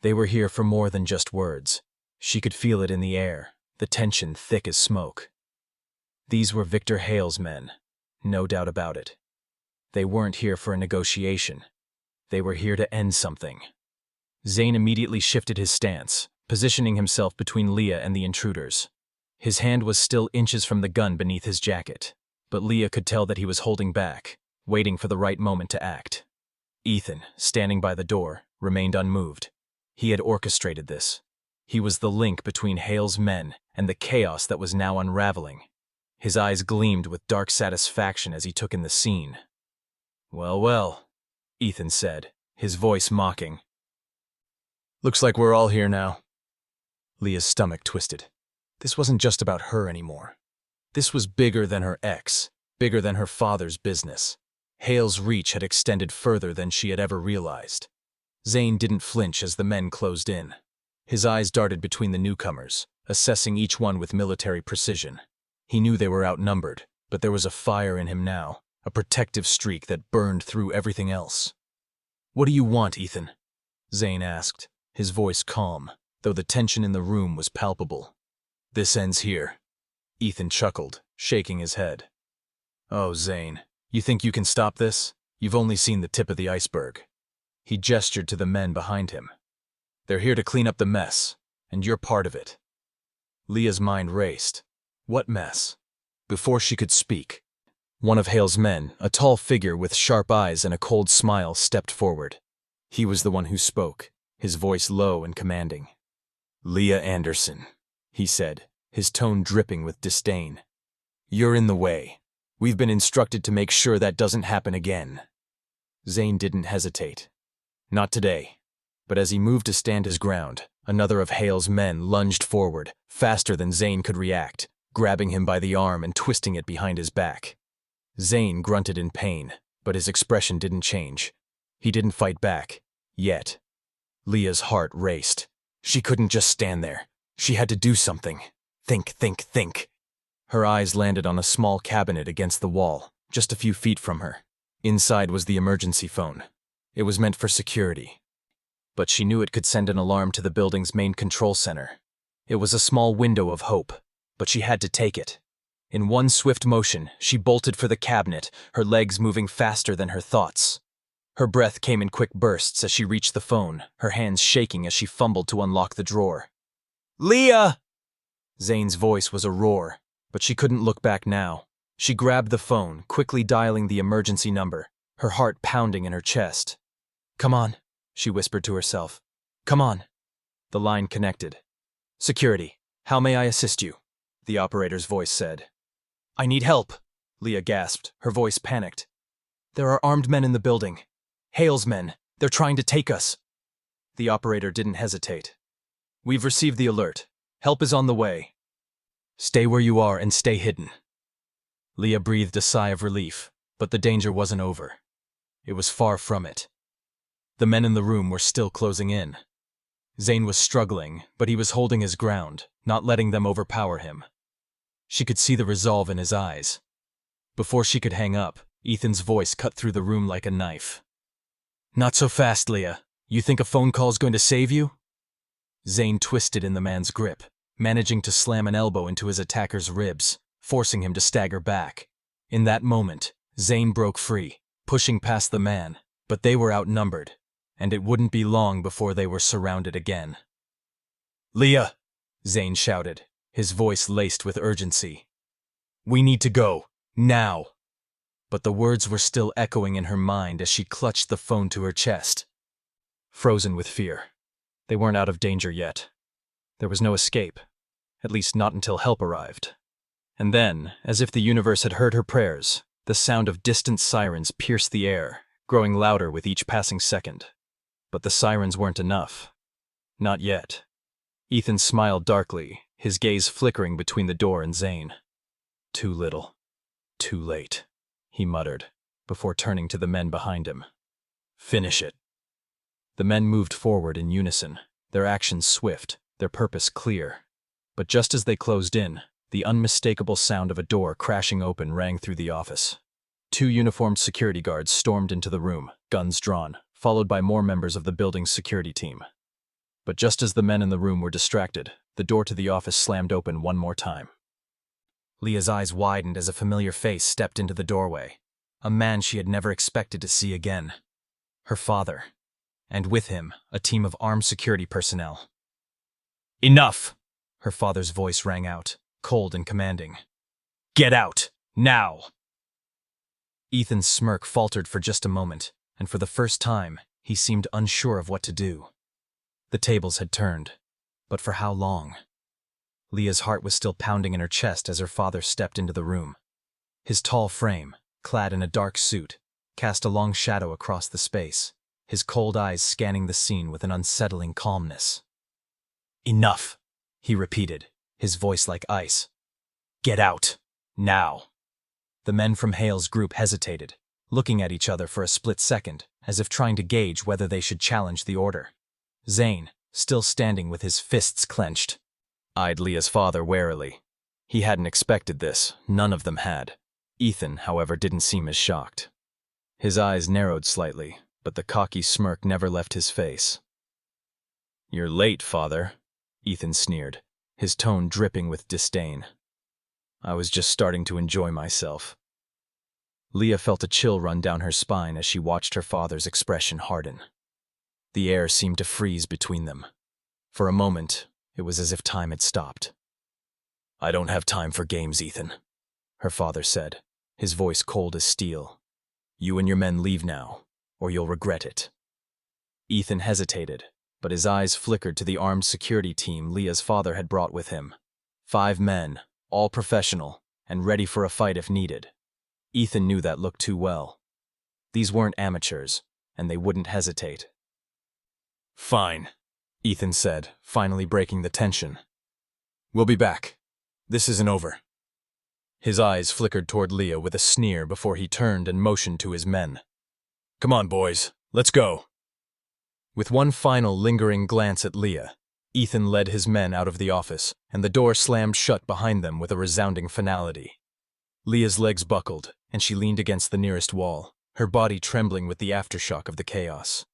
[SPEAKER 1] They were here for more than just words. She could feel it in the air, the tension thick as smoke. These were Victor Hale's men, no doubt about it. They weren't here for a negotiation. They were here to end something. Zane immediately shifted his stance, positioning himself between Leah and the intruders. His hand was still inches from the gun beneath his jacket, but Leah could tell that he was holding back, waiting for the right moment to act. Ethan, standing by the door, remained unmoved. He had orchestrated this. He was the link between Hale's men and the chaos that was now unraveling. His eyes gleamed with dark satisfaction as he took in the scene. Well, well, Ethan said, his voice mocking. Looks like we're all here now. Leah's stomach twisted. This wasn't just about her anymore. This was bigger than her ex, bigger than her father's business. Hale's reach had extended further than she had ever realized. Zane didn't flinch as the men closed in. His eyes darted between the newcomers, assessing each one with military precision. He knew they were outnumbered, but there was a fire in him now, a protective streak that burned through everything else. What do you want, Ethan? Zane asked, his voice calm, though the tension in the room was palpable. This ends here. Ethan chuckled, shaking his head. Oh, Zane, you think you can stop this? You've only seen the tip of the iceberg. He gestured to the men behind him. They're here to clean up the mess, and you're part of it. Leah's mind raced. What mess? Before she could speak, one of Hale's men, a tall figure with sharp eyes and a cold smile, stepped forward. He was the one who spoke, his voice low and commanding. Leah Anderson, he said, his tone dripping with disdain. You're in the way. We've been instructed to make sure that doesn't happen again. Zane didn't hesitate. Not today. But as he moved to stand his ground, another of Hale's men lunged forward, faster than Zane could react, grabbing him by the arm and twisting it behind his back. Zane grunted in pain, but his expression didn't change. He didn't fight back. Yet. Leah's heart raced. She couldn't just stand there. She had to do something. Think. Her eyes landed on a small cabinet against the wall, just a few feet from her. Inside was the emergency phone. It was meant for security. But she knew it could send an alarm to the building's main control center. It was a small window of hope, but she had to take it. In one swift motion, she bolted for the cabinet, her legs moving faster than her thoughts. Her breath came in quick bursts as she reached the phone, her hands shaking as she fumbled to unlock the drawer. Leah! Zane's voice was a roar, but she couldn't look back now. She grabbed the phone, quickly dialing the emergency number, her heart pounding in her chest. Come on, she whispered to herself. Come on. The line connected. Security, how may I assist you? The operator's voice said. I need help, Leah gasped, her voice panicked. There are armed men in the building. Hale's men. They're trying to take us. The operator didn't hesitate. We've received the alert. Help is on the way. Stay where you are and stay hidden. Leah breathed a sigh of relief, but the danger wasn't over. It was far from it. The men in the room were still closing in. Zane was struggling, but he was holding his ground, not letting them overpower him. She could see the resolve in his eyes. Before she could hang up, Ethan's voice cut through the room like a knife. Not so fast, Leah. You think a phone call's going to save you? Zane twisted in the man's grip, managing to slam an elbow into his attacker's ribs, forcing him to stagger back. In that moment, Zane broke free, pushing past the man, but they were outnumbered, and it wouldn't be long before they were surrounded again. Leah, Zane shouted, his voice laced with urgency. We need to go, now. But the words were still echoing in her mind as she clutched the phone to her chest. Frozen with fear. They weren't out of danger yet. There was no escape, at least not until help arrived. And then, as if the universe had heard her prayers, the sound of distant sirens pierced the air, growing louder with each passing second. But the sirens weren't enough. Not yet. Ethan smiled darkly, his gaze flickering between the door and Zane. Too little. Too late, he muttered, before turning to the men behind him. Finish it. The men moved forward in unison, their actions swift, their purpose clear. But just as they closed in, the unmistakable sound of a door crashing open rang through the office. 2 uniformed security guards stormed into the room, guns drawn, followed by more members of the building's security team. But just as the men in the room were distracted, the door to the office slammed open one more time. Leah's eyes widened as a familiar face stepped into the doorway, a man she had never expected to see again. Her father. And with him, a team of armed security personnel. Enough! Her father's voice rang out, cold and commanding. Get out! Now! Ethan's smirk faltered for just a moment, and for the first time, he seemed unsure of what to do. The tables had turned, but for how long? Leah's heart was still pounding in her chest as her father stepped into the room. His tall frame, clad in a dark suit, cast a long shadow across the space, his cold eyes scanning the scene with an unsettling calmness. Enough, he repeated, his voice like ice. Get out, now. The men from Hale's group hesitated, looking at each other for a split second, as if trying to gauge whether they should challenge the order. Zane, still standing with his fists clenched, eyed Leah's father warily. He hadn't expected this, none of them had. Ethan, however, didn't seem as shocked. His eyes narrowed slightly, but the cocky smirk never left his face. You're late, father, Ethan sneered, his tone dripping with disdain. I was just starting to enjoy myself. Leah felt a chill run down her spine as she watched her father's expression harden. The air seemed to freeze between them. For a moment, it was as if time had stopped. I don't have time for games, Ethan, her father said, his voice cold as steel. You and your men leave now, or you'll regret it. Ethan hesitated, but his eyes flickered to the armed security team Leah's father had brought with him. 5 men, all professional, and ready for a fight if needed. Ethan knew that look too well. These weren't amateurs, and they wouldn't hesitate. Fine, Ethan said, finally breaking the tension. We'll be back. This isn't over. His eyes flickered toward Leah with a sneer before he turned and motioned to his men. Come on, boys, let's go. With one final lingering glance at Leah, Ethan led his men out of the office, and the door slammed shut behind them with a resounding finality. Leah's legs buckled, and she leaned against the nearest wall, her body trembling with the aftershock of the chaos.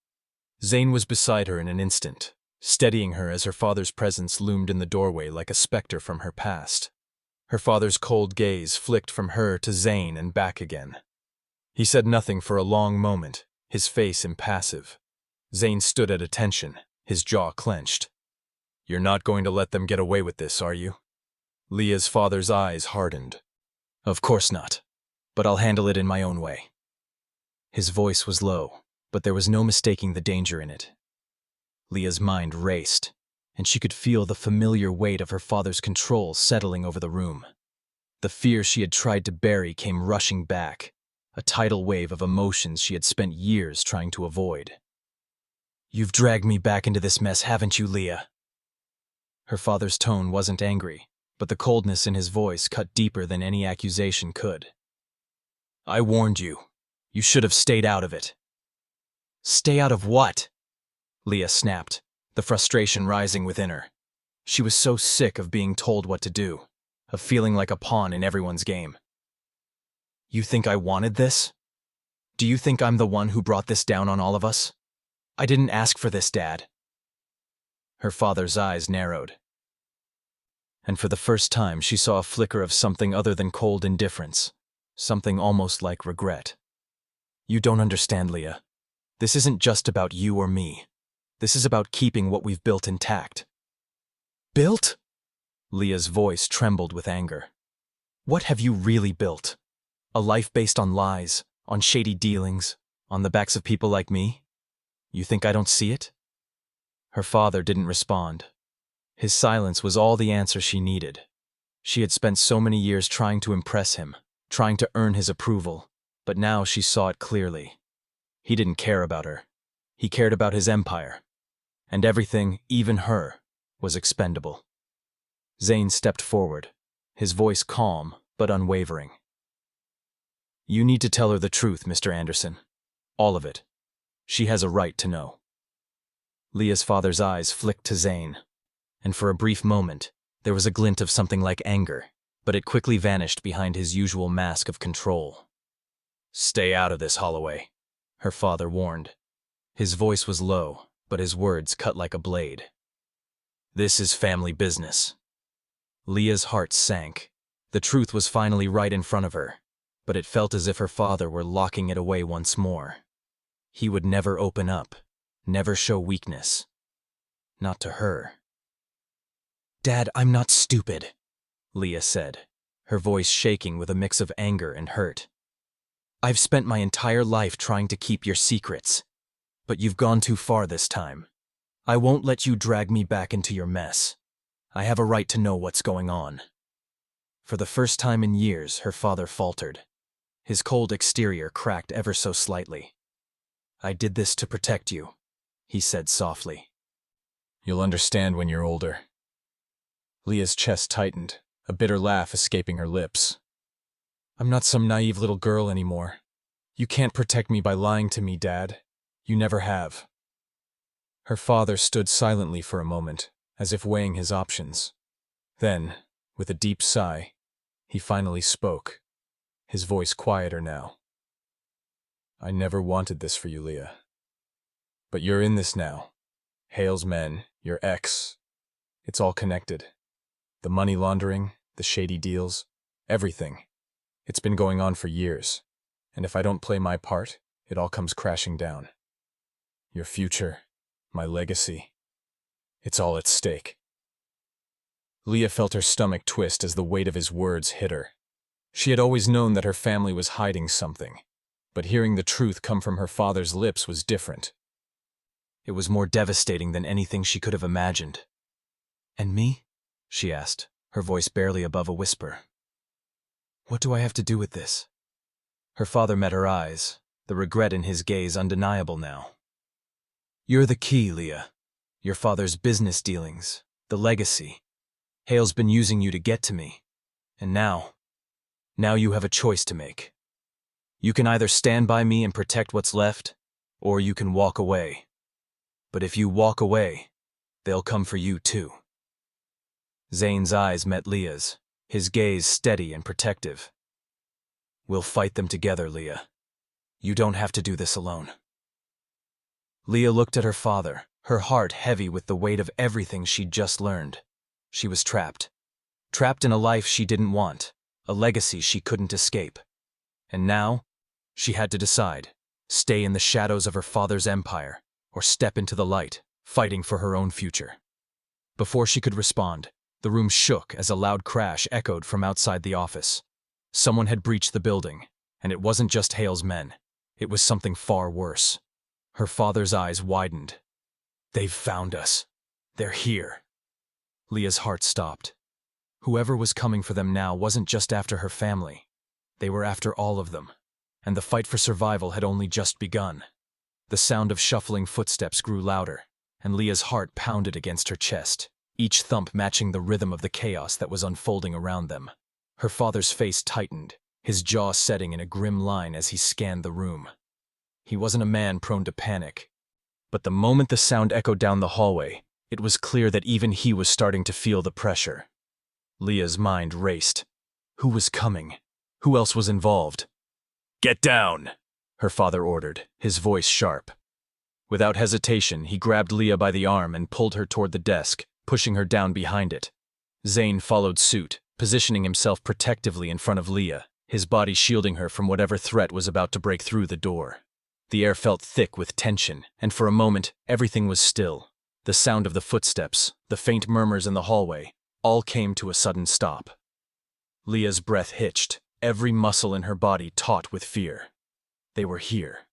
[SPEAKER 1] Zane was beside her in an instant, steadying her as her father's presence loomed in the doorway like a specter from her past. Her father's cold gaze flicked from her to Zane and back again. He said nothing for a long moment, his face impassive. Zane stood at attention, his jaw clenched. You're not going to let them get away with this, are you? Leah's father's eyes hardened. Of course not, but I'll handle it in my own way. His voice was low, but there was no mistaking the danger in it. Leah's mind raced, and she could feel the familiar weight of her father's control settling over the room. The fear she had tried to bury came rushing back, a tidal wave of emotions she had spent years trying to avoid. "You've dragged me back into this mess, haven't you, Leah?" Her father's tone wasn't angry, but the coldness in his voice cut deeper than any accusation could. "I warned you. You should have stayed out of it." "Stay out of what?" Leah snapped, the frustration rising within her. She was so sick of being told what to do, of feeling like a pawn in everyone's game. "You think I wanted this? Do you think I'm the one who brought this down on all of us? I didn't ask for this, Dad." Her father's eyes narrowed, and for the first time she saw a flicker of something other than cold indifference, something almost like regret. "You don't understand, Leah. This isn't just about you or me. This is about keeping what we've built intact." "Built?" Leah's voice trembled with anger. "What have you really built? A life based on lies, on shady dealings, on the backs of people like me? You think I don't see it?" Her father didn't respond. His silence was all the answer she needed. She had spent so many years trying to impress him, trying to earn his approval, but now she saw it clearly. He didn't care about her. He cared about his empire. And everything, even her, was expendable. Zane stepped forward, his voice calm but unwavering. "You need to tell her the truth, Mr. Anderson. All of it. She has a right to know." Leah's father's eyes flicked to Zane, and for a brief moment, there was a glint of something like anger, but it quickly vanished behind his usual mask of control. "Stay out of this, Holloway," her father warned. His voice was low, but his words cut like a blade. "This is family business." Leah's heart sank. The truth was finally right in front of her, but it felt as if her father were locking it away once more. He would never open up, never show weakness. Not to her. "Dad, I'm not stupid," Leah said, her voice shaking with a mix of anger and hurt. "I've spent my entire life trying to keep your secrets, but you've gone too far this time. I won't let you drag me back into your mess. I have a right to know what's going on." For the first time in years, her father faltered. His cold exterior cracked ever so slightly. "I did this to protect you," he said softly. "You'll understand when you're older." Leah's chest tightened, a bitter laugh escaping her lips. "I'm not some naive little girl anymore. You can't protect me by lying to me, Dad. You never have." Her father stood silently for a moment, as if weighing his options. Then, with a deep sigh, he finally spoke, his voice quieter now. "I never wanted this for you, Leah. But you're in this now. Hale's men, your ex. It's all connected. The money laundering, the shady deals, everything. It's been going on for years, and if I don't play my part, it all comes crashing down. Your future, my legacy, it's all at stake." Leah felt her stomach twist as the weight of his words hit her. She had always known that her family was hiding something, but hearing the truth come from her father's lips was different. It was more devastating than anything she could have imagined. "And me?" she asked, her voice barely above a whisper. "What do I have to do with this?" Her father met her eyes, the regret in his gaze undeniable now. "You're the key, Leah. Your father's business dealings, the legacy. Hale's been using you to get to me. And now you have a choice to make. You can either stand by me and protect what's left, or you can walk away. But if you walk away, they'll come for you too." Zane's eyes met Leah's, his gaze steady and protective. "We'll fight them together, Leah. You don't have to do this alone." Leah looked at her father, her heart heavy with the weight of everything she'd just learned. She was trapped. Trapped in a life she didn't want, a legacy she couldn't escape. And now, she had to decide, stay in the shadows of her father's empire, or step into the light, fighting for her own future. Before she could respond, the room shook as a loud crash echoed from outside the office. Someone had breached the building, and it wasn't just Hale's men. It was something far worse. Her father's eyes widened. They've found us. They're here. Leah's heart stopped. Whoever was coming for them now wasn't just after her family. They were after all of them, and the fight for survival had only just begun. The sound of shuffling footsteps grew louder, and Leah's heart pounded against her chest, each thump matching the rhythm of the chaos that was unfolding around them. Her father's face tightened, his jaw setting in a grim line as he scanned the room. He wasn't a man prone to panic, but the moment the sound echoed down the hallway, it was clear that even he was starting to feel the pressure. Leah's mind raced. Who was coming? Who else was involved? "Get down!" her father ordered, his voice sharp. Without hesitation, he grabbed Leah by the arm and pulled her toward the desk, pushing her down behind it. Zane followed suit, positioning himself protectively in front of Leah, his body shielding her from whatever threat was about to break through the door. The air felt thick with tension, and for a moment, everything was still. The sound of the footsteps, the faint murmurs in the hallway, all came to a sudden stop. Leah's breath hitched, every muscle in her body taut with fear. They were here.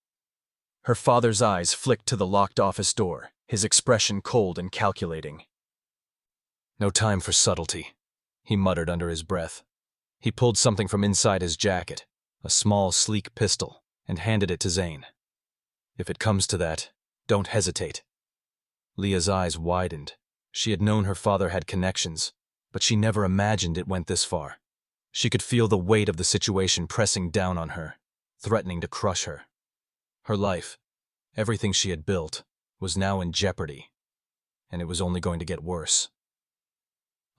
[SPEAKER 1] Her father's eyes flicked to the locked office door, his expression cold and calculating. "No time for subtlety," he muttered under his breath. He pulled something from inside his jacket, a small, sleek pistol, and handed it to Zane. "If it comes to that, don't hesitate." Leah's eyes widened. She had known her father had connections, but she never imagined it went this far. She could feel the weight of the situation pressing down on her, threatening to crush her. Her life, everything she had built, was now in jeopardy, and it was only going to get worse.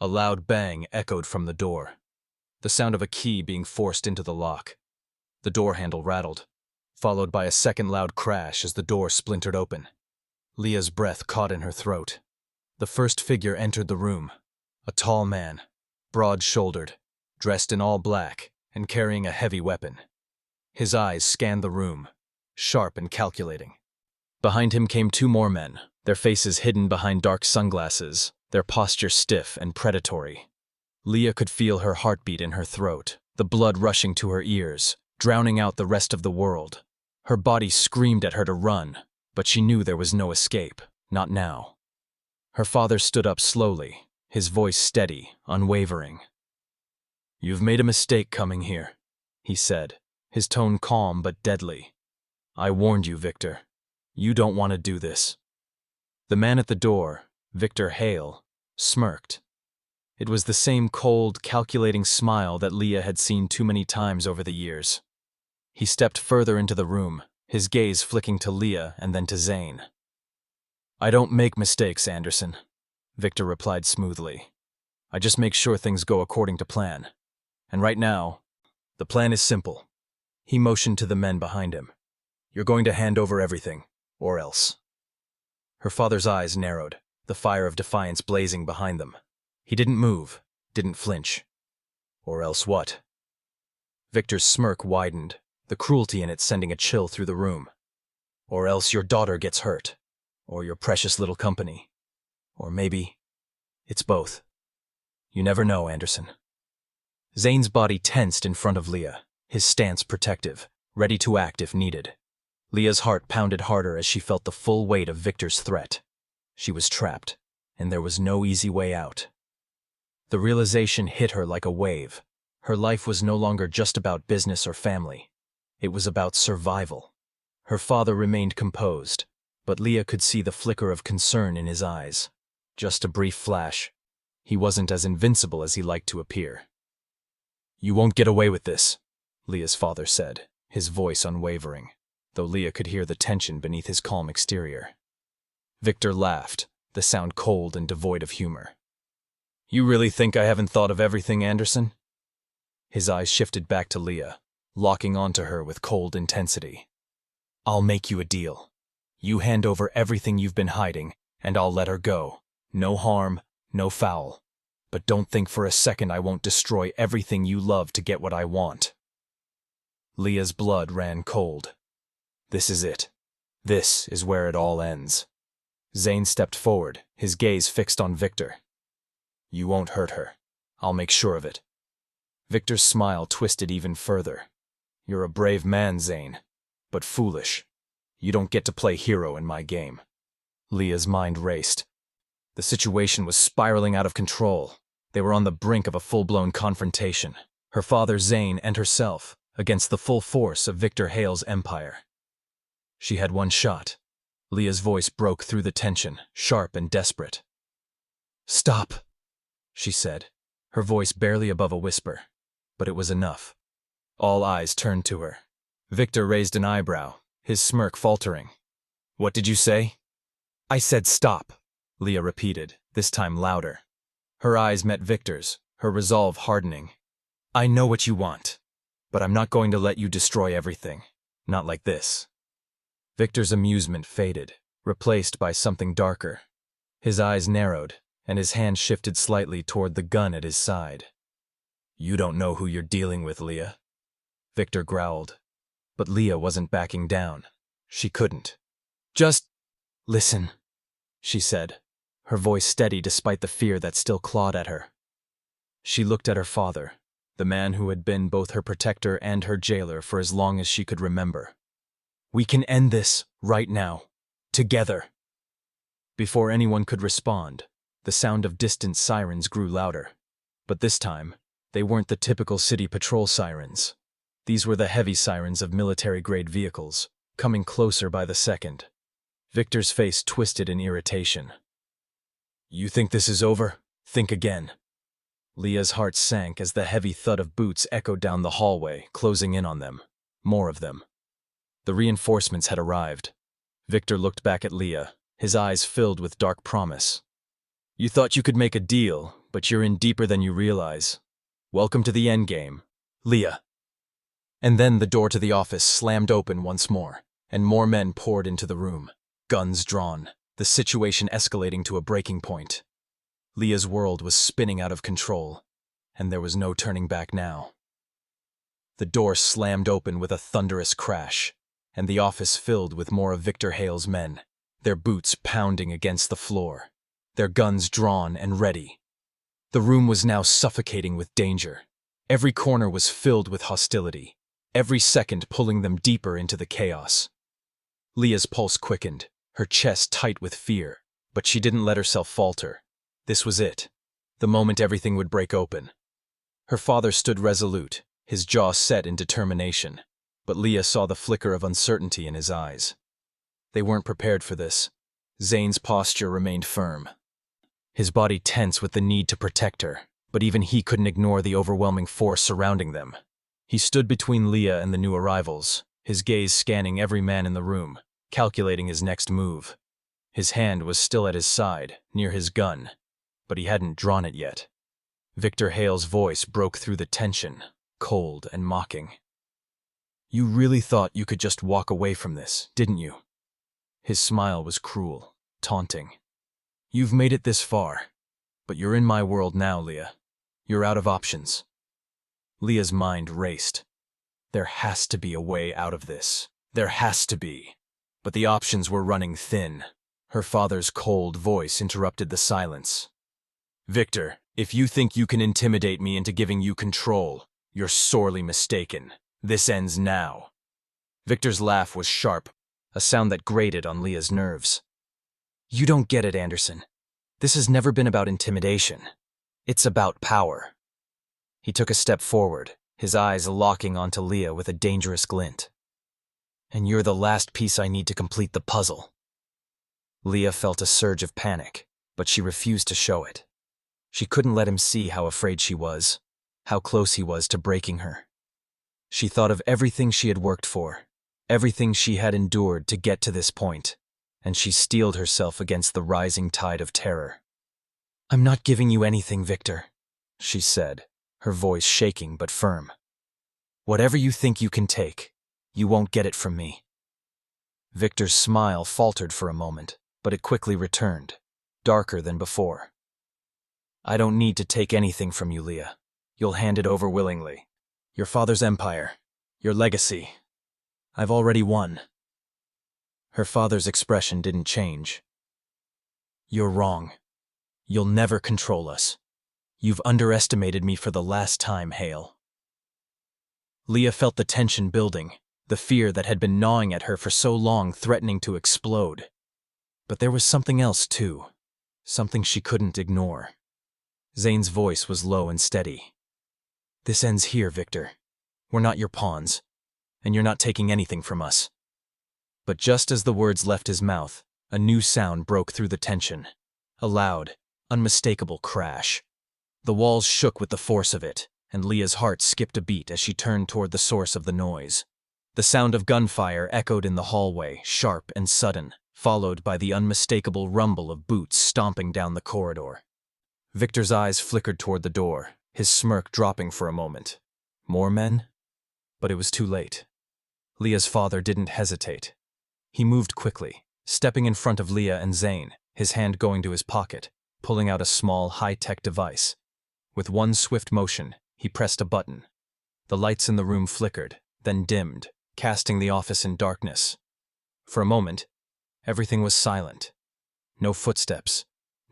[SPEAKER 1] A loud bang echoed from the door, the sound of a key being forced into the lock. The door handle rattled, followed by a second loud crash as the door splintered open. Leah's breath caught in her throat. The first figure entered the room, a tall man, broad-shouldered, dressed in all black, and carrying a heavy weapon. His eyes scanned the room, sharp and calculating. Behind him came two more men, their faces hidden behind dark sunglasses, their posture stiff and predatory. Leah could feel her heartbeat in her throat, the blood rushing to her ears, drowning out the rest of the world. Her body screamed at her to run, but she knew there was no escape, not now. Her father stood up slowly, his voice steady, unwavering. "You've made a mistake coming here," he said, his tone calm but deadly. "I warned you, Victor. You don't want to do this." The man at the door, Victor Hale, smirked. It was the same cold, calculating smile that Leah had seen too many times over the years. He stepped further into the room, his gaze flicking to Leah and then to Zane. "I don't make mistakes, Anderson," Victor replied smoothly. "I just make sure things go according to plan. And right now, the plan is simple." He motioned to the men behind him. "You're going to hand over everything, or else." Her father's eyes narrowed, the fire of defiance blazing behind them. He didn't move, didn't flinch. "Or else what?" Victor's smirk widened, the cruelty in it sending a chill through the room. "Or else your daughter gets hurt, or your precious little company. Or maybe it's both. You never know, Anderson." Zane's body tensed in front of Leah, his stance protective, ready to act if needed. Leah's heart pounded harder as she felt the full weight of Victor's threat. She was trapped, and there was no easy way out. The realization hit her like a wave. Her life was no longer just about business or family. It was about survival. Her father remained composed, but Leah could see the flicker of concern in his eyes. Just a brief flash. He wasn't as invincible as he liked to appear. "You won't get away with this," Leah's father said, his voice unwavering, though Leah could hear the tension beneath his calm exterior. Victor laughed, the sound cold and devoid of humor. "You really think I haven't thought of everything, Anderson?" His eyes shifted back to Leah, locking onto her with cold intensity. "I'll make you a deal. You hand over everything you've been hiding, and I'll let her go. No harm, no foul. But don't think for a second I won't destroy everything you love to get what I want." Leah's blood ran cold. This is it. This is where it all ends. Zane stepped forward, his gaze fixed on Victor. "You won't hurt her. I'll make sure of it." Victor's smile twisted even further. "You're a brave man, Zane, but foolish. You don't get to play hero in my game." Leah's mind raced. The situation was spiraling out of control. They were on the brink of a full-blown confrontation. Her father Zane and herself, against the full force of Victor Hale's empire. She had one shot. Leah's voice broke through the tension, sharp and desperate. "Stop," she said, her voice barely above a whisper. But it was enough. All eyes turned to her. Victor raised an eyebrow, his smirk faltering. "What did you say?" "I said stop," Leah repeated, this time louder. Her eyes met Victor's, her resolve hardening. "I know what you want, but I'm not going to let you destroy everything. Not like this." Victor's amusement faded, replaced by something darker. His eyes narrowed, and his hand shifted slightly toward the gun at his side. "You don't know who you're dealing with, Leah," Victor growled. But Leah wasn't backing down. She couldn't. "Just listen," she said, her voice steady despite the fear that still clawed at her. She looked at her father, the man who had been both her protector and her jailer for as long as she could remember. "We can end this right now, together." Before anyone could respond, the sound of distant sirens grew louder. But this time, they weren't the typical city patrol sirens. These were the heavy sirens of military-grade vehicles, coming closer by the second. Victor's face twisted in irritation. "You think this is over? Think again." Leah's heart sank as the heavy thud of boots echoed down the hallway, closing in on them. More of them. The reinforcements had arrived. Victor looked back at Leah, his eyes filled with dark promise. "You thought you could make a deal, but you're in deeper than you realize. Welcome to the endgame, Leah." And then the door to the office slammed open once more, and more men poured into the room, guns drawn, the situation escalating to a breaking point. Leah's world was spinning out of control, and there was no turning back now. The door slammed open with a thunderous crash, and the office filled with more of Victor Hale's men, their boots pounding against the floor, their guns drawn and ready. The room was now suffocating with danger. Every corner was filled with hostility, every second pulling them deeper into the chaos. Leah's pulse quickened, her chest tight with fear, but she didn't let herself falter. This was it, the moment everything would break open. Her father stood resolute, his jaw set in determination, but Leah saw the flicker of uncertainty in his eyes. They weren't prepared for this. Zane's posture remained firm, his body tense with the need to protect her, but even he couldn't ignore the overwhelming force surrounding them. He stood between Leah and the new arrivals, his gaze scanning every man in the room, calculating his next move. His hand was still at his side, near his gun, but he hadn't drawn it yet. Victor Hale's voice broke through the tension, cold and mocking. "You really thought you could just walk away from this, didn't you?" His smile was cruel, taunting. "You've made it this far, but you're in my world now, Leah. You're out of options." Leah's mind raced. There has to be a way out of this. There has to be. But the options were running thin. Her father's cold voice interrupted the silence. "Victor, if you think you can intimidate me into giving you control, you're sorely mistaken. This ends now." Victor's laugh was sharp, a sound that grated on Leah's nerves. "You don't get it, Anderson. This has never been about intimidation. It's about power." He took a step forward, his eyes locking onto Leah with a dangerous glint. "And you're the last piece I need to complete the puzzle." Leah felt a surge of panic, but she refused to show it. She couldn't let him see how afraid she was, how close he was to breaking her. She thought of everything she had worked for, everything she had endured to get to this point, and she steeled herself against the rising tide of terror. "I'm not giving you anything, Victor," she said, her voice shaking but firm. "Whatever you think you can take, you won't get it from me." Victor's smile faltered for a moment, but it quickly returned, darker than before. "I don't need to take anything from you, Leah. You'll hand it over willingly. Your father's empire, your legacy. I've already won." Her father's expression didn't change. "You're wrong. You'll never control us. You've underestimated me for the last time, Hale." Leah felt the tension building, the fear that had been gnawing at her for so long threatening to explode. But there was something else, too. Something she couldn't ignore. Zane's voice was low and steady. "This ends here, Victor. We're not your pawns, and you're not taking anything from us." But just as the words left his mouth, a new sound broke through the tension. A loud, unmistakable crash. The walls shook with the force of it, and Leah's heart skipped a beat as she turned toward the source of the noise. The sound of gunfire echoed in the hallway, sharp and sudden, followed by the unmistakable rumble of boots stomping down the corridor. Victor's eyes flickered toward the door, his smirk dropping for a moment. More men? But it was too late. Leah's father didn't hesitate. He moved quickly, stepping in front of Leah and Zane, his hand going to his pocket, pulling out a small, high-tech device. With one swift motion, he pressed a button. The lights in the room flickered, then dimmed, casting the office in darkness. For a moment, everything was silent. No footsteps,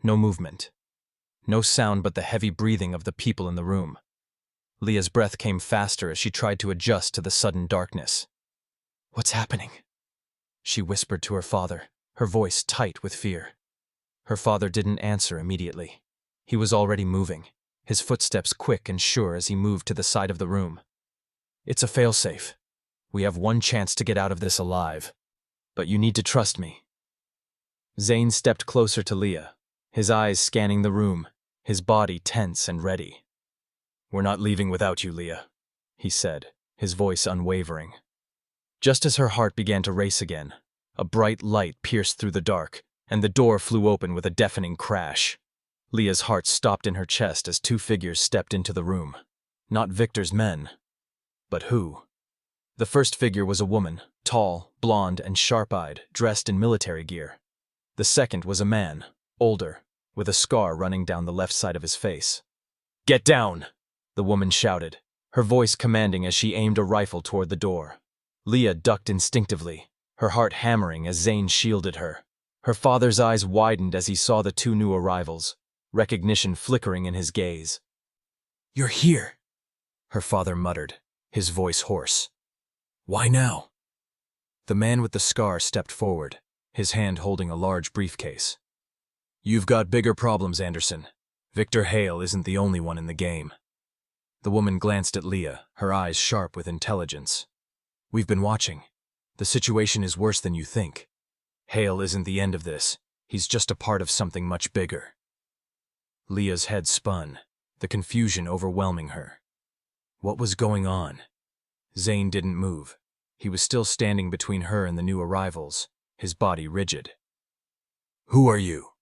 [SPEAKER 1] no movement. No sound but the heavy breathing of the people in the room. Leah's breath came faster as she tried to adjust to the sudden darkness. "What's happening?" she whispered to her father, her voice tight with fear. Her father didn't answer immediately. He was already moving, his footsteps quick and sure as he moved to the side of the room. "It's a failsafe. We have one chance to get out of this alive. But you need to trust me." Zane stepped closer to Leah, his eyes scanning the room, his body tense and ready. "We're not leaving without you, Leah," he said, his voice unwavering. Just as her heart began to race again, a bright light pierced through the dark, and the door flew open with a deafening crash. Leah's heart stopped in her chest as two figures stepped into the room. Not Victor's men. But who? The first figure was a woman, tall, blonde, and sharp-eyed, dressed in military gear. The second was a man, older, with a scar running down the left side of his face. "Get down!" the woman shouted, her voice commanding as she aimed a rifle toward the door. Leah ducked instinctively, her heart hammering as Zane shielded her. Her father's eyes widened as he saw the two new arrivals, recognition flickering in his gaze. "You're here," her father muttered, his voice hoarse. "Why now?" The man with the scar stepped forward, his hand holding a large briefcase. "You've got bigger problems, Anderson. Victor Hale isn't the only one in the game." The woman glanced at Leah, her eyes sharp with intelligence. "We've been watching. The situation is worse than you think. Hale isn't the end of this. He's just a part of something much bigger." Leah's head spun, the confusion overwhelming her. What was going on? Zane didn't move. He was still standing between her and the new arrivals, his body rigid. "Who are you?"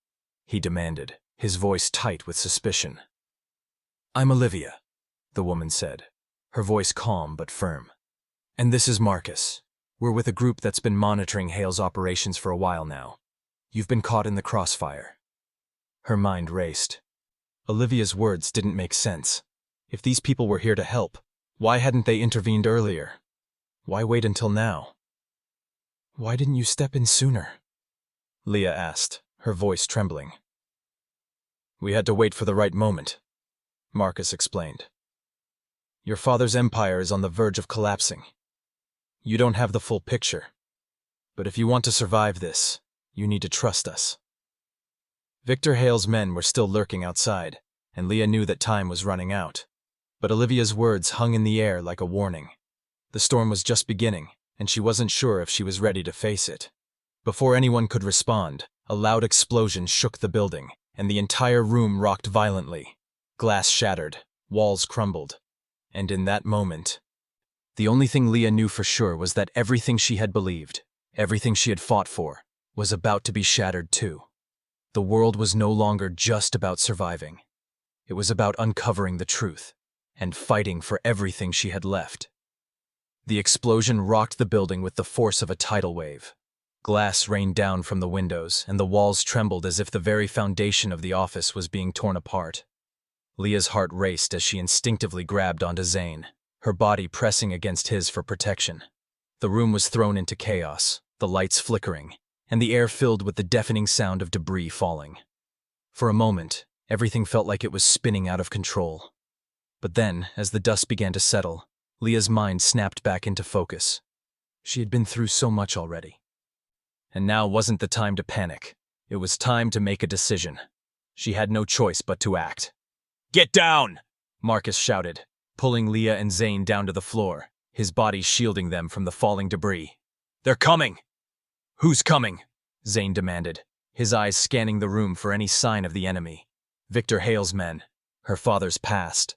[SPEAKER 1] he demanded, his voice tight with suspicion. "I'm Olivia," the woman said, her voice calm but firm. "And this is Marcus. We're with a group that's been monitoring Hale's operations for a while now. You've been caught in the crossfire." Her mind raced. Olivia's words didn't make sense. If these people were here to help, why hadn't they intervened earlier? Why wait until now? "Why didn't you step in sooner?" Leah asked, her voice trembling. "We had to wait for the right moment," Marcus explained. "Your father's empire is on the verge of collapsing. You don't have the full picture. But if you want to survive this, you need to trust us." Victor Hale's men were still lurking outside, and Leah knew that time was running out. But Olivia's words hung in the air like a warning. The storm was just beginning, and she wasn't sure if she was ready to face it. Before anyone could respond, a loud explosion shook the building, and the entire room rocked violently. Glass shattered, walls crumbled, and in that moment, the only thing Leah knew for sure was that everything she had believed, everything she had fought for, was about to be shattered too. The world was no longer just about surviving. It was about uncovering the truth, and fighting for everything she had left. The explosion rocked the building with the force of a tidal wave. Glass rained down from the windows, and the walls trembled as if the very foundation of the office was being torn apart. Leah's heart raced as she instinctively grabbed onto Zane, her body pressing against his for protection. The room was thrown into chaos, the lights flickering, and the air filled with the deafening sound of debris falling. For a moment, everything felt like it was spinning out of control. But then, as the dust began to settle, Leah's mind snapped back into focus. She had been through so much already. And now wasn't the time to panic. It was time to make a decision. She had no choice but to act. "Get down!" Marcus shouted, pulling Leah and Zane down to the floor, his body shielding them from the falling debris. "They're coming!" "Who's coming?" Zane demanded, his eyes scanning the room for any sign of the enemy. Victor Hale's men, her father's past.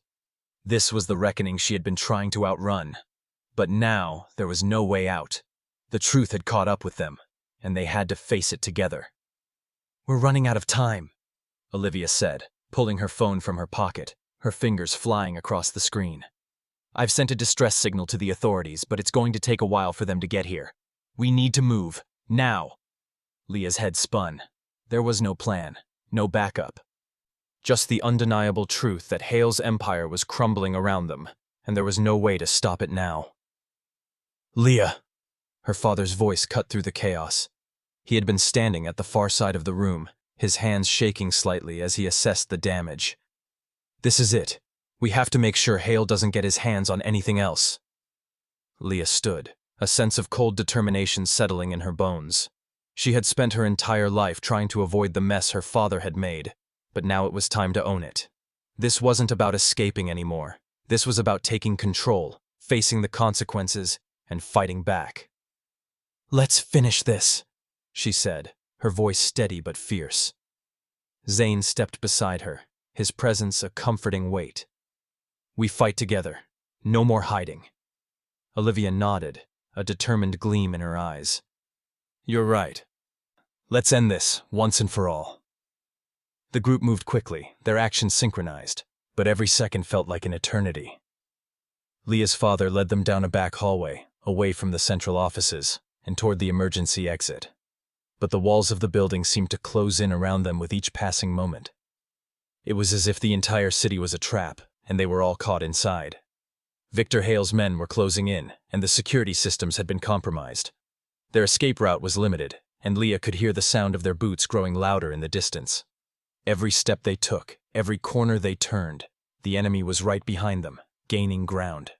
[SPEAKER 1] This was the reckoning she had been trying to outrun. But now there was no way out. The truth had caught up with them, and they had to face it together. "We're running out of time," Olivia said, pulling her phone from her pocket, her fingers flying across the screen. "I've sent a distress signal to the authorities, but it's going to take a while for them to get here. We need to move, now." Leah's head spun. There was no plan, no backup. Just the undeniable truth that Hale's empire was crumbling around them, and there was no way to stop it now. "Leah!" Her father's voice cut through the chaos. He had been standing at the far side of the room, his hands shaking slightly as he assessed the damage. "This is it. We have to make sure Hale doesn't get his hands on anything else." Leah stood, a sense of cold determination settling in her bones. She had spent her entire life trying to avoid the mess her father had made, but now it was time to own it. This wasn't about escaping anymore. This was about taking control, facing the consequences, and fighting back. "Let's finish this," she said, her voice steady but fierce. Zane stepped beside her, his presence a comforting weight. "We fight together. No more hiding." Olivia nodded, a determined gleam in her eyes. "You're right. Let's end this, once and for all." The group moved quickly, their actions synchronized, but every second felt like an eternity. Leah's father led them down a back hallway, away from the central offices, and toward the emergency exit. But the walls of the building seemed to close in around them with each passing moment. It was as if the entire city was a trap, and they were all caught inside. Victor Hale's men were closing in, and the security systems had been compromised. Their escape route was limited, and Leah could hear the sound of their boots growing louder in the distance. Every step they took, every corner they turned, the enemy was right behind them, gaining ground.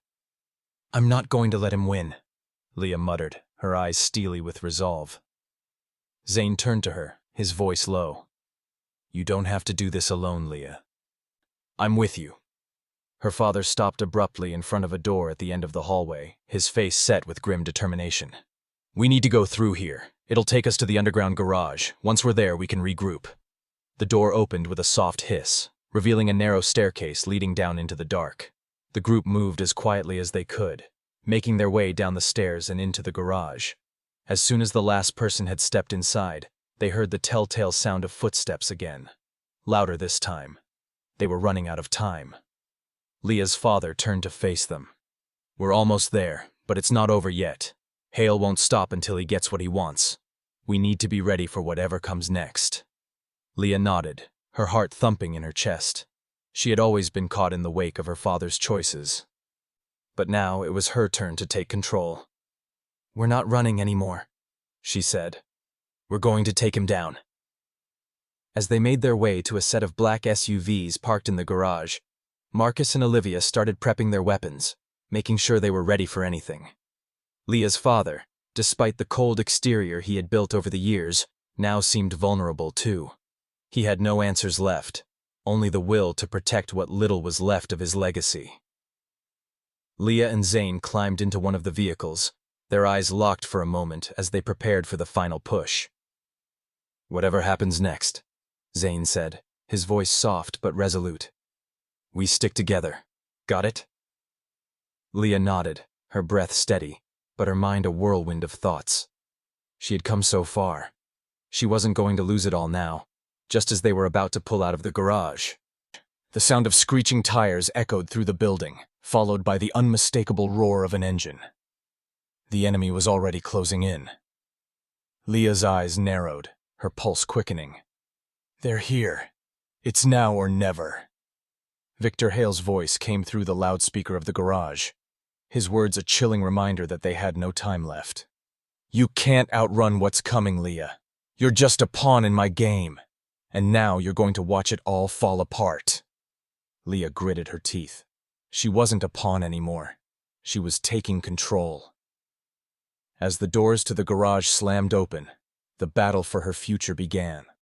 [SPEAKER 1] "I'm not going to let him win," Leah muttered, her eyes steely with resolve. Zane turned to her, his voice low. "You don't have to do this alone, Leah. I'm with you." Her father stopped abruptly in front of a door at the end of the hallway, his face set with grim determination. "We need to go through here. It'll take us to the underground garage. Once we're there, we can regroup." The door opened with a soft hiss, revealing a narrow staircase leading down into the dark. The group moved as quietly as they could, making their way down the stairs and into the garage. As soon as the last person had stepped inside, they heard the telltale sound of footsteps again. Louder this time. They were running out of time. Leah's father turned to face them. "We're almost there, but it's not over yet. Hale won't stop until he gets what he wants. We need to be ready for whatever comes next." Leah nodded, her heart thumping in her chest. She had always been caught in the wake of her father's choices. But now it was her turn to take control. "We're not running anymore," she said. "We're going to take him down." As they made their way to a set of black SUVs parked in the garage, Marcus and Olivia started prepping their weapons, making sure they were ready for anything. Leah's father, despite the cold exterior he had built over the years, now seemed vulnerable too. He had no answers left, only the will to protect what little was left of his legacy. Leah and Zane climbed into one of the vehicles, their eyes locked for a moment as they prepared for the final push. "Whatever happens next," Zane said, his voice soft but resolute. "We stick together. Got it?" Leah nodded, her breath steady, but her mind a whirlwind of thoughts. She had come so far. She wasn't going to lose it all now, just as they were about to pull out of the garage. The sound of screeching tires echoed through the building, followed by the unmistakable roar of an engine. The enemy was already closing in. Leah's eyes narrowed, her pulse quickening. "They're here. It's now or never." Victor Hale's voice came through the loudspeaker of the garage, his words a chilling reminder that they had no time left. "You can't outrun what's coming, Leah. You're just a pawn in my game, and now you're going to watch it all fall apart." Leah gritted her teeth. She wasn't a pawn anymore. She was taking control. As the doors to the garage slammed open, the battle for her future began.